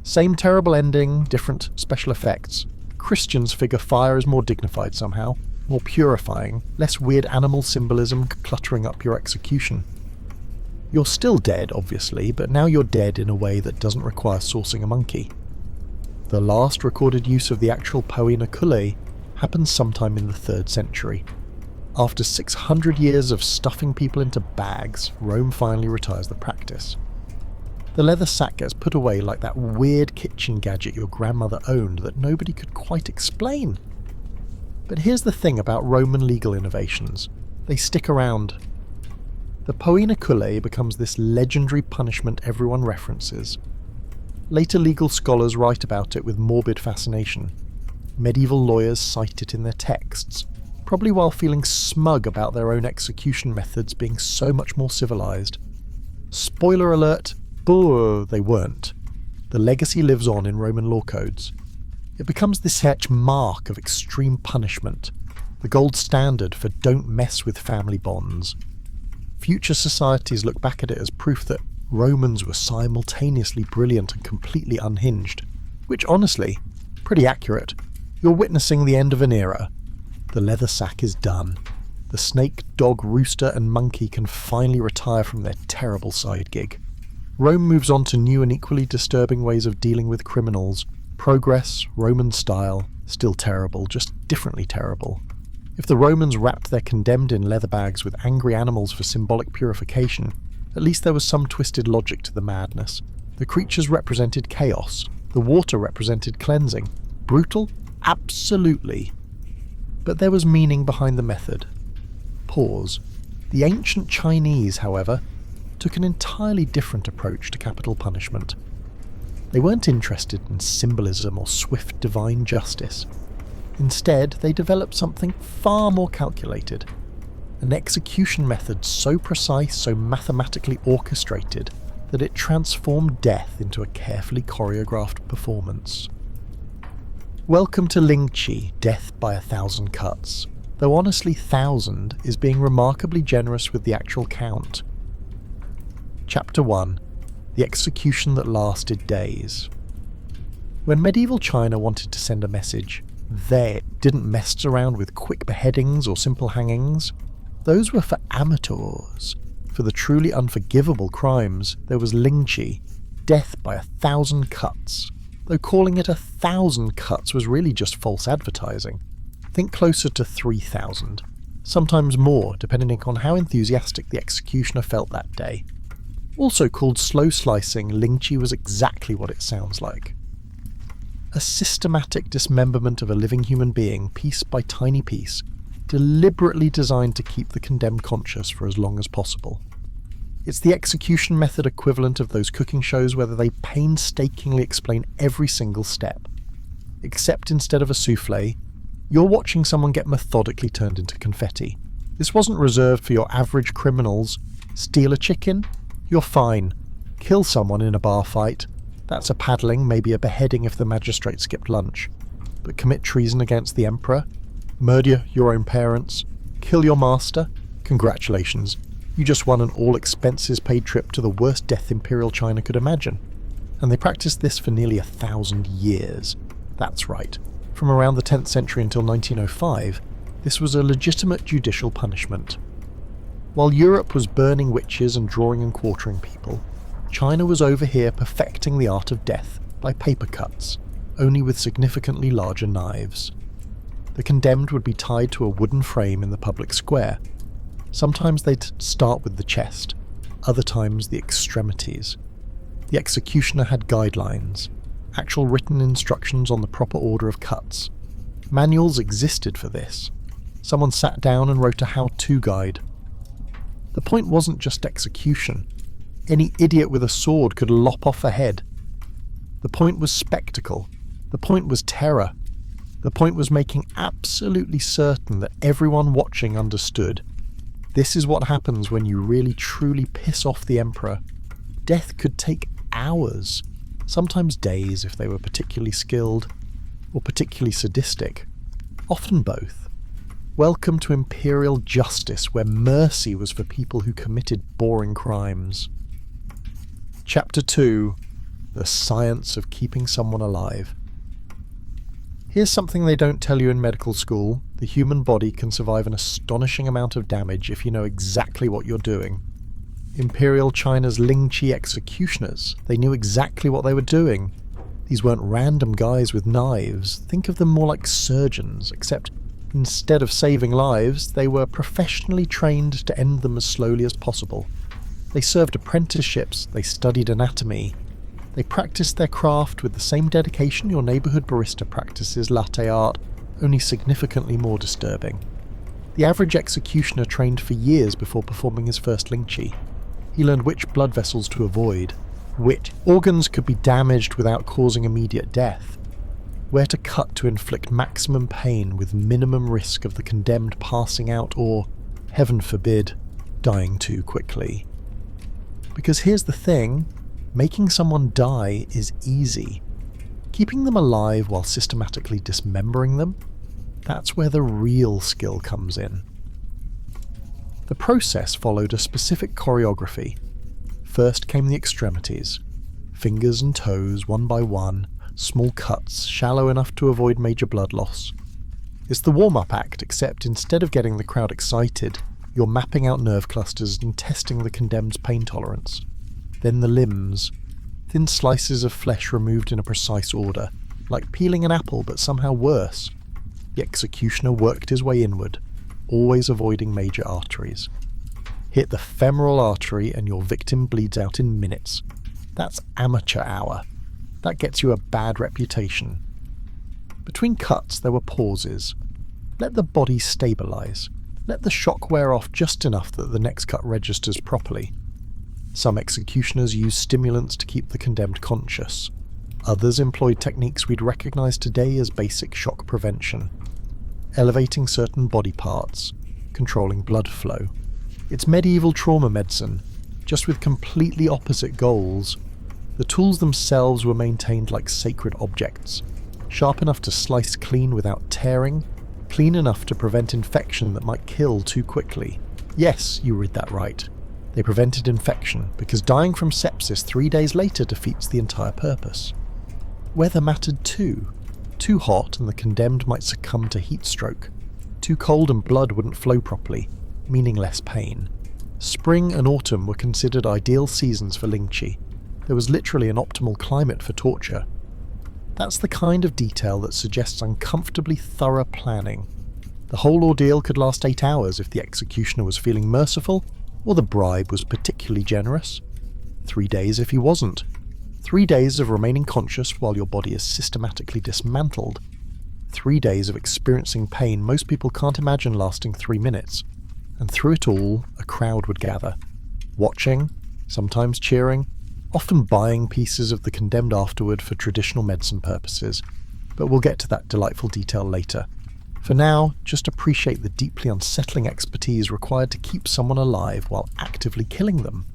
Same terrible ending, different special effects. Christians figure fire is more dignified somehow, more purifying, less weird animal symbolism cluttering up your execution. You're still dead, obviously, but now you're dead in a way that doesn't require sourcing a monkey. The last recorded use of the actual Poena Cullei happened sometime in the 3rd century. After 600 years of stuffing people into bags, Rome finally retires the practice. The leather sack gets put away like that weird kitchen gadget your grandmother owned that nobody could quite explain. But here's the thing about Roman legal innovations. They stick around. The Poena Cullei becomes this legendary punishment everyone references. Later legal scholars write about it with morbid fascination. Medieval lawyers cite it in their texts, probably while feeling smug about their own execution methods being so much more civilized. Spoiler alert, they weren't. The legacy lives on in Roman law codes. It becomes this mark of extreme punishment, the gold standard for don't mess with family bonds. Future societies look back at it as proof that Romans were simultaneously brilliant and completely unhinged. Which honestly, pretty accurate. You're witnessing the end of an era. The leather sack is done. The snake, dog, rooster and monkey can finally retire from their terrible side gig. Rome moves on to new and equally disturbing ways of dealing with criminals. Progress, Roman style, still terrible, just differently terrible. If the Romans wrapped their condemned in leather bags with angry animals for symbolic purification, at least there was some twisted logic to the madness. The creatures represented chaos. The water represented cleansing. Brutal? Absolutely. But there was meaning behind the method. Pause. The ancient Chinese, however, took an entirely different approach to capital punishment. They weren't interested in symbolism or swift divine justice. Instead, they developed something far more calculated. An execution method so precise, so mathematically orchestrated, that it transformed death into a carefully choreographed performance. Welcome to Lingchi, Death by 1,000 Cuts, though honestly 1,000 is being remarkably generous with the actual count. Chapter 1. The execution that lasted days. When medieval China wanted to send a message, they didn't mess around with quick beheadings or simple hangings. Those were for amateurs. For the truly unforgivable crimes, there was Lingchi, death by 1,000 cuts. Though calling it 1,000 cuts was really just false advertising. Think closer to 3,000. Sometimes more, depending on how enthusiastic the executioner felt that day. Also called slow slicing, Lingchi was exactly what it sounds like. A systematic dismemberment of a living human being, piece by tiny piece, deliberately designed to keep the condemned conscious for as long as possible. It's the execution method equivalent of those cooking shows where they painstakingly explain every single step. Except instead of a souffle, you're watching someone get methodically turned into confetti. This wasn't reserved for your average criminals. Steal a chicken? You're fine. Kill someone in a bar fight? That's a paddling, maybe a beheading if the magistrate skipped lunch. But commit treason against the emperor? Murder your own parents? Kill your master? Congratulations. You just won an all-expenses-paid trip to the worst death Imperial China could imagine. And they practiced this for nearly 1,000 years. That's right. From around the 10th century until 1905, this was a legitimate judicial punishment. While Europe was burning witches and drawing and quartering people, China was over here perfecting the art of death by paper cuts, only with significantly larger knives. The condemned would be tied to a wooden frame in the public square. Sometimes they'd start with the chest, other times the extremities. The executioner had guidelines, actual written instructions on the proper order of cuts. Manuals existed for this. Someone sat down and wrote a how-to guide. The point wasn't just execution. Any idiot with a sword could lop off a head. The point was spectacle. The point was terror. The point was making absolutely certain that everyone watching understood. This is what happens when you really truly piss off the emperor. Death could take hours, sometimes days if they were particularly skilled, or particularly sadistic. Often both. Welcome to imperial justice, where mercy was for people who committed boring crimes. Chapter 2. The Science of Keeping Someone Alive. Here's something they don't tell you in medical school. The human body can survive an astonishing amount of damage if you know exactly what you're doing. Imperial China's Lingchi executioners, they knew exactly what they were doing. These weren't random guys with knives. Think of them more like surgeons, except instead of saving lives, they were professionally trained to end them as slowly as possible. They served apprenticeships, they studied anatomy. They practiced their craft with the same dedication your neighbourhood barista practices latte art, only significantly more disturbing. The average executioner trained for years before performing his first Lingchi. He learned which blood vessels to avoid, which organs could be damaged without causing immediate death, where to cut to inflict maximum pain with minimum risk of the condemned passing out or, heaven forbid, dying too quickly. Because here's the thing, making someone die is easy. Keeping them alive while systematically dismembering them, that's where the real skill comes in. The process followed a specific choreography. First came the extremities, fingers and toes one by one, Small cuts, shallow enough to avoid major blood loss. It's the warm-up act, except instead of getting the crowd excited, you're mapping out nerve clusters and testing the condemned's pain tolerance. Then the limbs. Thin slices of flesh removed in a precise order, like peeling an apple but somehow worse. The executioner worked his way inward, always avoiding major arteries. Hit the femoral artery and your victim bleeds out in minutes. That's amateur hour. That gets you a bad reputation. Between cuts there were pauses. Let the body stabilise. Let the shock wear off just enough that the next cut registers properly. Some executioners use stimulants to keep the condemned conscious. Others employed techniques we'd recognise today as basic shock prevention. Elevating certain body parts, controlling blood flow. It's medieval trauma medicine, just with completely opposite goals. The tools themselves were maintained like sacred objects, sharp enough to slice clean without tearing, clean enough to prevent infection that might kill too quickly. Yes, you read that right. They prevented infection, because dying from sepsis 3 days later defeats the entire purpose. Weather mattered too. Too hot and the condemned might succumb to heat stroke. Too cold and blood wouldn't flow properly, meaning less pain. Spring and autumn were considered ideal seasons for Lingchi. There was literally an optimal climate for torture. That's the kind of detail that suggests uncomfortably thorough planning. The whole ordeal could last 8 hours if the executioner was feeling merciful, or the bribe was particularly generous. 3 days if he wasn't. 3 days of remaining conscious while your body is systematically dismantled. 3 days of experiencing pain most people can't imagine lasting 3 minutes. And through it all, a crowd would gather. Watching, sometimes cheering, often buying pieces of the condemned afterward for traditional medicine purposes, but we'll get to that delightful detail later. For now, just appreciate the deeply unsettling expertise required to keep someone alive while actively killing them.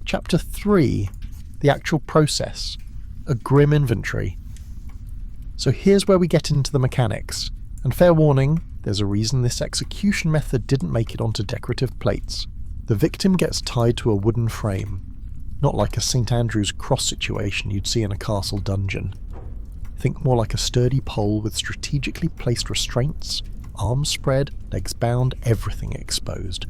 Chapter 3. The actual process. A grim inventory. So here's where we get into the mechanics, and fair warning, there's a reason this execution method didn't make it onto decorative plates. The victim gets tied to a wooden frame. Not like a St. Andrew's cross situation you'd see in a castle dungeon. Think more like a sturdy pole with strategically placed restraints, arms spread, legs bound, everything exposed.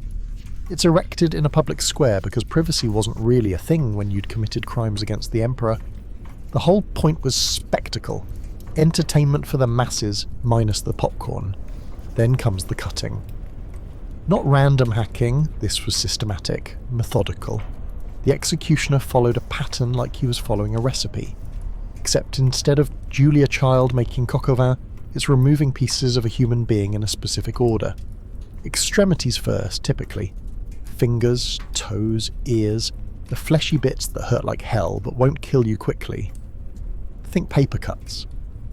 It's erected in a public square because privacy wasn't really a thing when you'd committed crimes against the emperor. The whole point was spectacle, entertainment for the masses minus the popcorn. Then comes the cutting. Not random hacking, this was systematic, methodical. The executioner followed a pattern like he was following a recipe. Except instead of Julia Child making coq au vin, it's removing pieces of a human being in a specific order. Extremities first, typically. Fingers, toes, ears, the fleshy bits that hurt like hell but won't kill you quickly. Think paper cuts.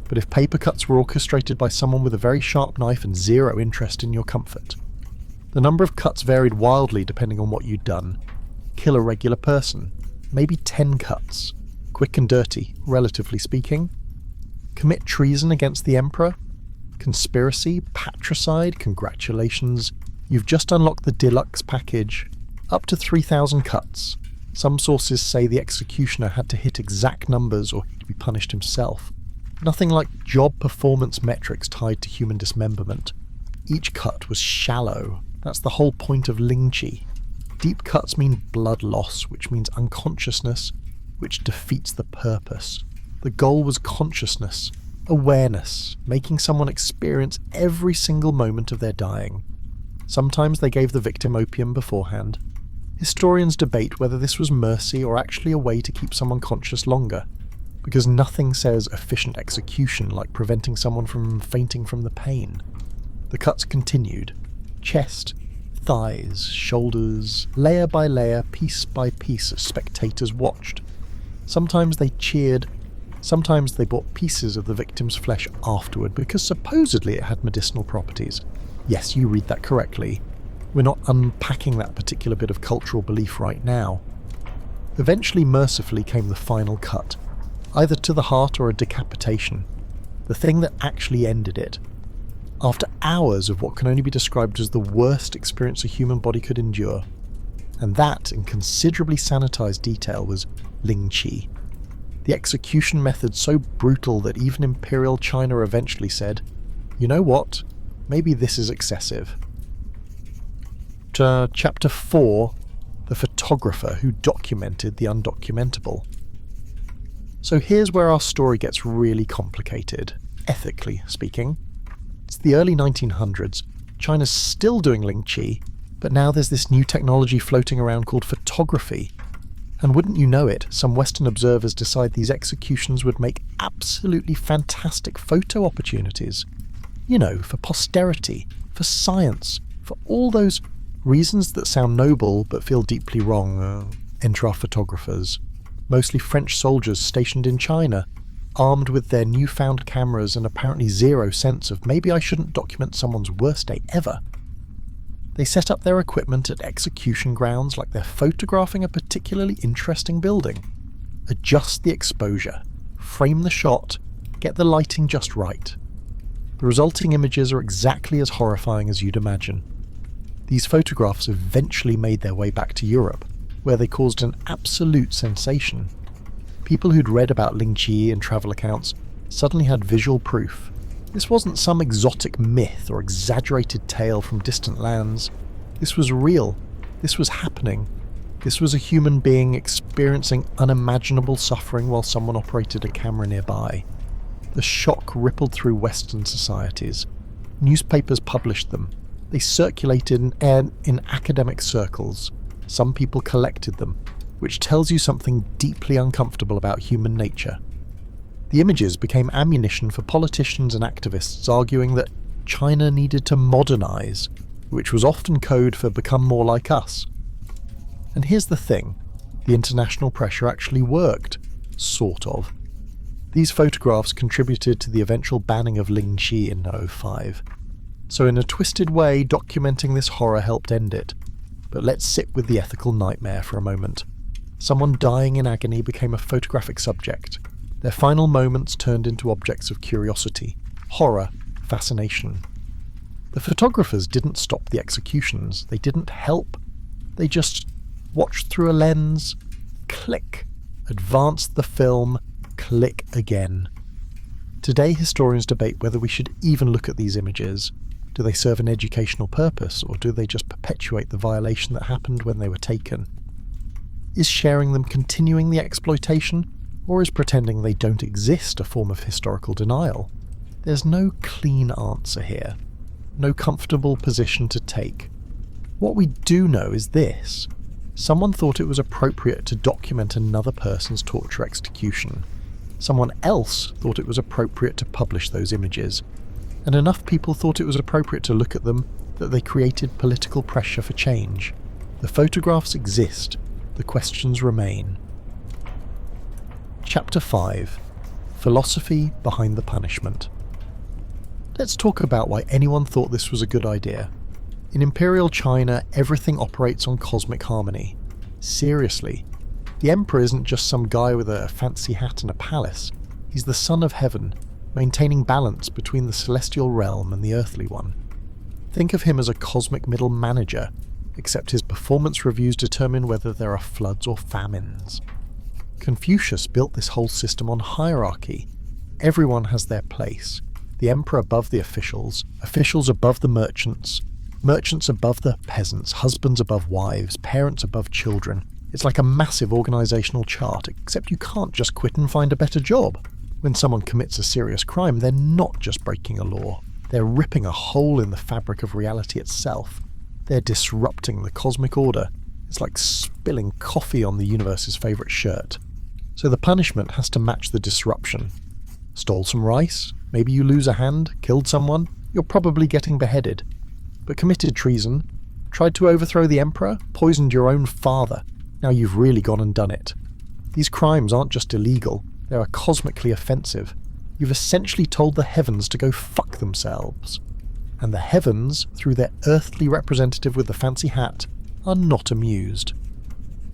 But if paper cuts were orchestrated by someone with a very sharp knife and zero interest in your comfort. The number of cuts varied wildly depending on what you'd done. Kill a regular person. Maybe 10 cuts. Quick and dirty, relatively speaking. Commit treason against the emperor? Conspiracy? Patricide? Congratulations. You've just unlocked the deluxe package. Up to 3,000 cuts. Some sources say the executioner had to hit exact numbers or he'd be punished himself. Nothing like job performance metrics tied to human dismemberment. Each cut was shallow. That's the whole point of Lingchi. Deep cuts mean blood loss, which means unconsciousness, which defeats the purpose. The goal was consciousness, awareness, making someone experience every single moment of their dying. Sometimes they gave the victim opium beforehand. Historians debate whether this was mercy or actually a way to keep someone conscious longer, because nothing says efficient execution like preventing someone from fainting from the pain. The cuts continued. Chest, thighs, shoulders, layer by layer, piece by piece as spectators watched. Sometimes they cheered, sometimes they bought pieces of the victim's flesh afterward because supposedly it had medicinal properties. Yes, you read that correctly. We're not unpacking that particular bit of cultural belief right now. Eventually, mercifully, came the final cut, either to the heart or a decapitation, the thing that actually ended it. After hours of what can only be described as the worst experience a human body could endure. And that, in considerably sanitized detail, was Lingchi. The execution method so brutal that even Imperial China eventually said, "You know what? Maybe this is excessive." Chapter 4, The Photographer Who Documented the Undocumentable. So here's where our story gets really complicated, ethically speaking. It's the early 1900s, China's still doing Lingchi, but now there's this new technology floating around called photography. And wouldn't you know it, some Western observers decide these executions would make absolutely fantastic photo opportunities. You know, for posterity, for science, for all those reasons that sound noble but feel deeply wrong. Enter our photographers. Mostly French soldiers stationed in China, armed with their newfound cameras and apparently zero sense of maybe I shouldn't document someone's worst day ever. They set up their equipment at execution grounds like they're photographing a particularly interesting building. Adjust the exposure, frame the shot, get the lighting just right. The resulting images are exactly as horrifying as you'd imagine. These photographs eventually made their way back to Europe, where they caused an absolute sensation. People who'd read about Lingchi in travel accounts suddenly had visual proof. This wasn't some exotic myth or exaggerated tale from distant lands. This was real. This was happening. This was a human being experiencing unimaginable suffering while someone operated a camera nearby. The shock rippled through Western societies. Newspapers published them. They circulated in academic circles. Some people collected them, which tells you something deeply uncomfortable about human nature. The images became ammunition for politicians and activists arguing that China needed to modernize, which was often code for become more like us. And here's the thing, the international pressure actually worked, sort of. These photographs contributed to the eventual banning of Lingchi in 2005. So in a twisted way, documenting this horror helped end it. But let's sit with the ethical nightmare for a moment. Someone dying in agony became a photographic subject. Their final moments turned into objects of curiosity, horror, fascination. The photographers didn't stop the executions. They didn't help. They just watched through a lens, click, advanced the film, click again. Today, historians debate whether we should even look at these images. Do they serve an educational purpose, or do they just perpetuate the violation that happened when they were taken? Is sharing them continuing the exploitation, or is pretending they don't exist a form of historical denial? There's no clean answer here, no comfortable position to take. What we do know is this. Someone thought it was appropriate to document another person's torture execution. Someone else thought it was appropriate to publish those images. And enough people thought it was appropriate to look at them that they created political pressure for change. The photographs exist. The questions remain. Chapter 5. Philosophy Behind the Punishment. Let's talk about why anyone thought this was a good idea. In Imperial China, everything operates on cosmic harmony. Seriously. The Emperor isn't just some guy with a fancy hat and a palace. He's the son of heaven, maintaining balance between the celestial realm and the earthly one. Think of him as a cosmic middle manager, except his performance reviews determine whether there are floods or famines. Confucius built this whole system on hierarchy. Everyone has their place. The emperor above the officials, officials above the merchants, merchants above the peasants, husbands above wives, parents above children. It's like a massive organisational chart, except you can't just quit and find a better job. When someone commits a serious crime, they're not just breaking a law. They're ripping a hole in the fabric of reality itself. They're disrupting the cosmic order. It's like spilling coffee on the universe's favourite shirt. So the punishment has to match the disruption. Stole some rice? Maybe you lose a hand? Killed someone? You're probably getting beheaded. But committed treason? Tried to overthrow the emperor? Poisoned your own father? Now you've really gone and done it. These crimes aren't just illegal. They are cosmically offensive. You've essentially told the heavens to go fuck themselves. And the heavens, through their earthly representative with the fancy hat, are not amused.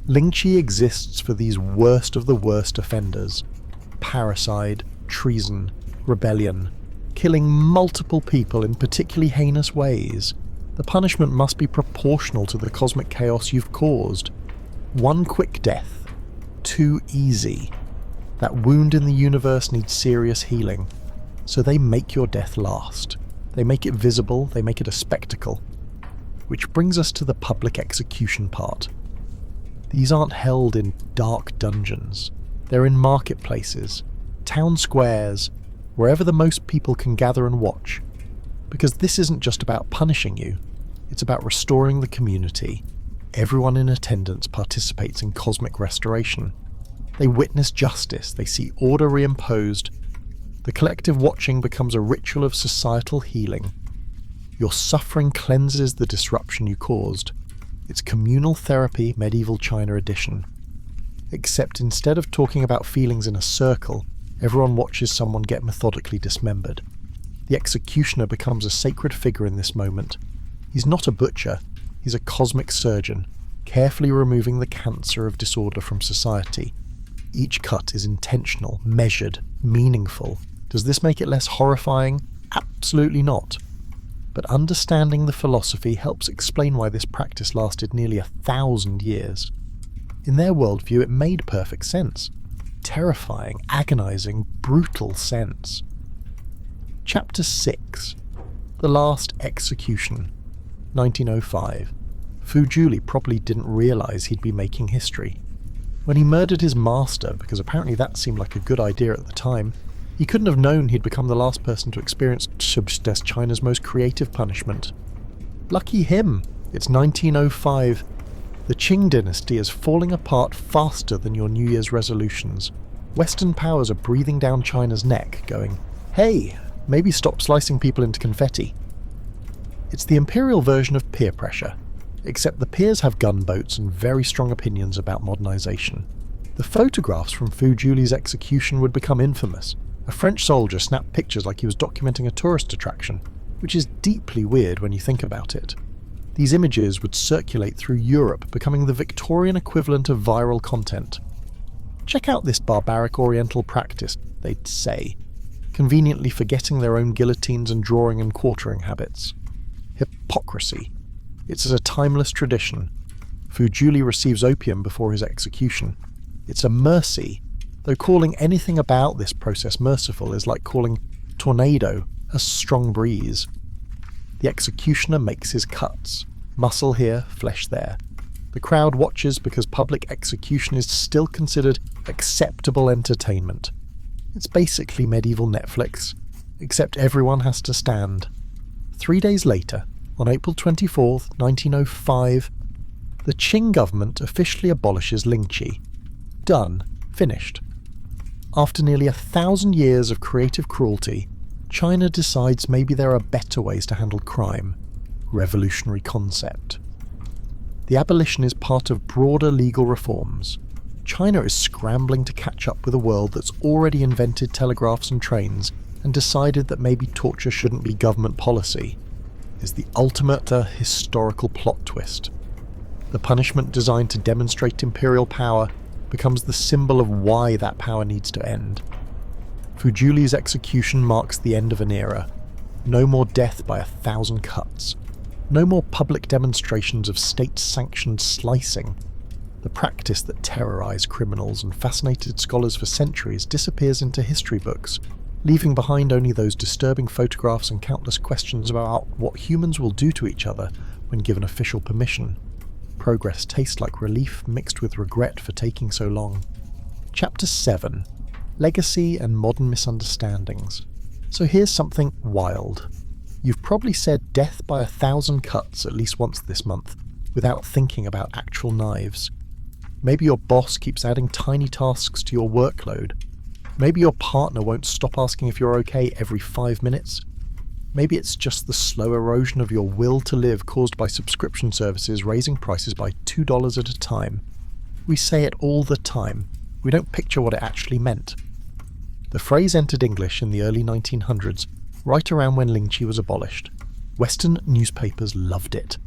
Lingchi exists for these worst of the worst offenders. Parricide, treason, rebellion, killing multiple people in particularly heinous ways. The punishment must be proportional to the cosmic chaos you've caused. One quick death. Too easy. That wound in the universe needs serious healing, so they make your death last. They make it visible, they make it a spectacle. Which brings us to the public execution part. These aren't held in dark dungeons. They're in marketplaces, town squares, wherever the most people can gather and watch. Because this isn't just about punishing you, it's about restoring the community. Everyone in attendance participates in cosmic restoration. They witness justice, they see order reimposed. The collective watching becomes a ritual of societal healing. Your suffering cleanses the disruption you caused. It's communal therapy, medieval China edition. Except instead of talking about feelings in a circle, everyone watches someone get methodically dismembered. The executioner becomes a sacred figure in this moment. He's not a butcher, he's a cosmic surgeon, carefully removing the cancer of disorder from society. Each cut is intentional, measured, meaningful. Does this make it less horrifying? Absolutely not. But understanding the philosophy helps explain why this practice lasted nearly 1,000 years. In their worldview, it made perfect sense. Terrifying, agonizing, brutal sense. Chapter 6. The Last Execution. 1905. Fu Juli probably didn't realize he'd be making history. When he murdered his master, because apparently that seemed like a good idea at the time, he couldn't have known he'd become the last person to experience China's most creative punishment. Lucky him! It's 1905. The Qing dynasty is falling apart faster than your New Year's resolutions. Western powers are breathing down China's neck, going, "Hey, maybe stop slicing people into confetti." It's the imperial version of peer pressure, except the peers have gunboats and very strong opinions about modernization. The photographs from Fu Juli's execution would become infamous. A French soldier snapped pictures like he was documenting a tourist attraction, which is deeply weird when you think about it. These images would circulate through Europe, becoming the Victorian equivalent of viral content. Check out this barbaric Oriental practice, they'd say, conveniently forgetting their own guillotines and drawing and quartering habits. Hypocrisy. It's a timeless tradition. Fu Juli receives opium before his execution. It's a mercy, though calling anything about this process merciful is like calling tornado a strong breeze. The executioner makes his cuts. Muscle here, flesh there. The crowd watches because public execution is still considered acceptable entertainment. It's basically medieval Netflix, except everyone has to stand. 3 days later, on April 24th, 1905, the Qing government officially abolishes Lingchi. Done. Finished. After nearly 1,000 years of creative cruelty, China decides maybe there are better ways to handle crime. Revolutionary concept. The abolition is part of broader legal reforms. China is scrambling to catch up with a world that's already invented telegraphs and trains and decided that maybe torture shouldn't be government policy. Is the ultimate historical plot twist. The punishment designed to demonstrate imperial power becomes the symbol of why that power needs to end. Fu Juli's execution marks the end of an era. No more death by 1,000 cuts. No more public demonstrations of state-sanctioned slicing. The practice that terrorized criminals and fascinated scholars for centuries disappears into history books, leaving behind only those disturbing photographs and countless questions about what humans will do to each other when given official permission. Progress tastes like relief mixed with regret for taking so long. Chapter 7. Legacy and Modern Misunderstandings. So here's something wild. You've probably said death by 1,000 cuts at least once this month, without thinking about actual knives. Maybe your boss keeps adding tiny tasks to your workload. Maybe your partner won't stop asking if you're okay every 5 minutes. Maybe it's just the slow erosion of your will to live caused by subscription services raising prices by $2 at a time. We say it all the time. We don't picture what it actually meant. The phrase entered English in the early 1900s, right around when Lingchi was abolished. Western newspapers loved it.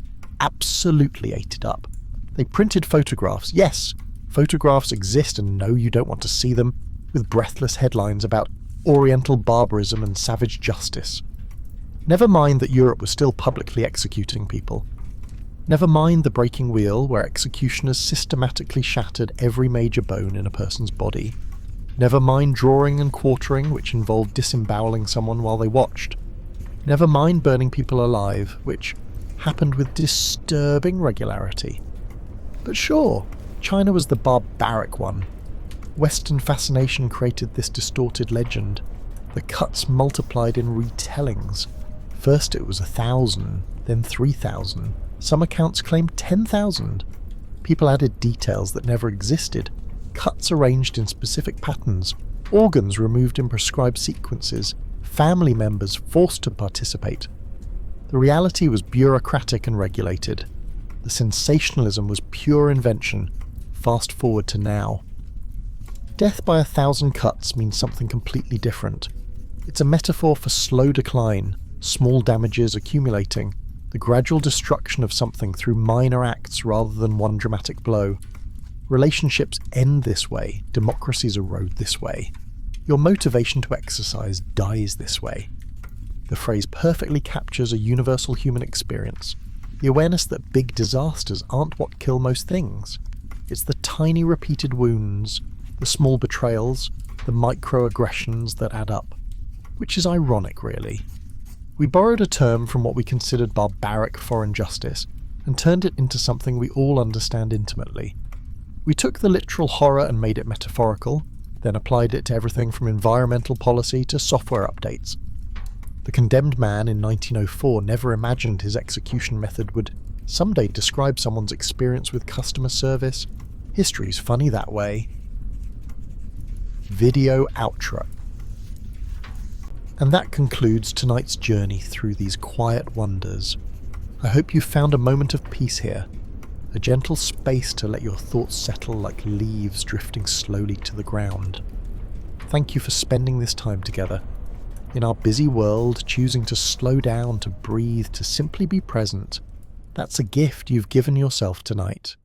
Absolutely ate it up. They printed photographs. Yes, photographs exist and no, you don't want to see them, with breathless headlines about Oriental barbarism and savage justice. Never mind that Europe was still publicly executing people. Never mind the breaking wheel where executioners systematically shattered every major bone in a person's body. Never mind drawing and quartering, which involved disemboweling someone while they watched. Never mind burning people alive, which happened with disturbing regularity. But sure, China was the barbaric one. Western fascination created this distorted legend. The cuts multiplied in retellings. First it was 1,000, then 3,000. Some accounts claimed 10,000. People added details that never existed. Cuts arranged in specific patterns. Organs removed in prescribed sequences. Family members forced to participate. The reality was bureaucratic and regulated. The sensationalism was pure invention. Fast forward to now. Death by 1,000 cuts means something completely different. It's a metaphor for slow decline, small damages accumulating, the gradual destruction of something through minor acts rather than one dramatic blow. Relationships end this way, democracies erode this way. Your motivation to exercise dies this way. The phrase perfectly captures a universal human experience, the awareness that big disasters aren't what kill most things. It's the tiny repeated wounds, the small betrayals, the microaggressions that add up. Which is ironic, really. We borrowed a term from what we considered barbaric foreign justice and turned it into something we all understand intimately. We took the literal horror and made it metaphorical, then applied it to everything from environmental policy to software updates. The condemned man in 1904 never imagined his execution method would someday describe someone's experience with customer service. History's funny that way. Video outro. And that concludes tonight's journey through these quiet wonders. I hope you found a moment of peace here, a gentle space to let your thoughts settle like leaves drifting slowly to the ground. Thank you for spending this time together. In our busy world, choosing to slow down, to breathe, to simply be present, that's a gift you've given yourself tonight.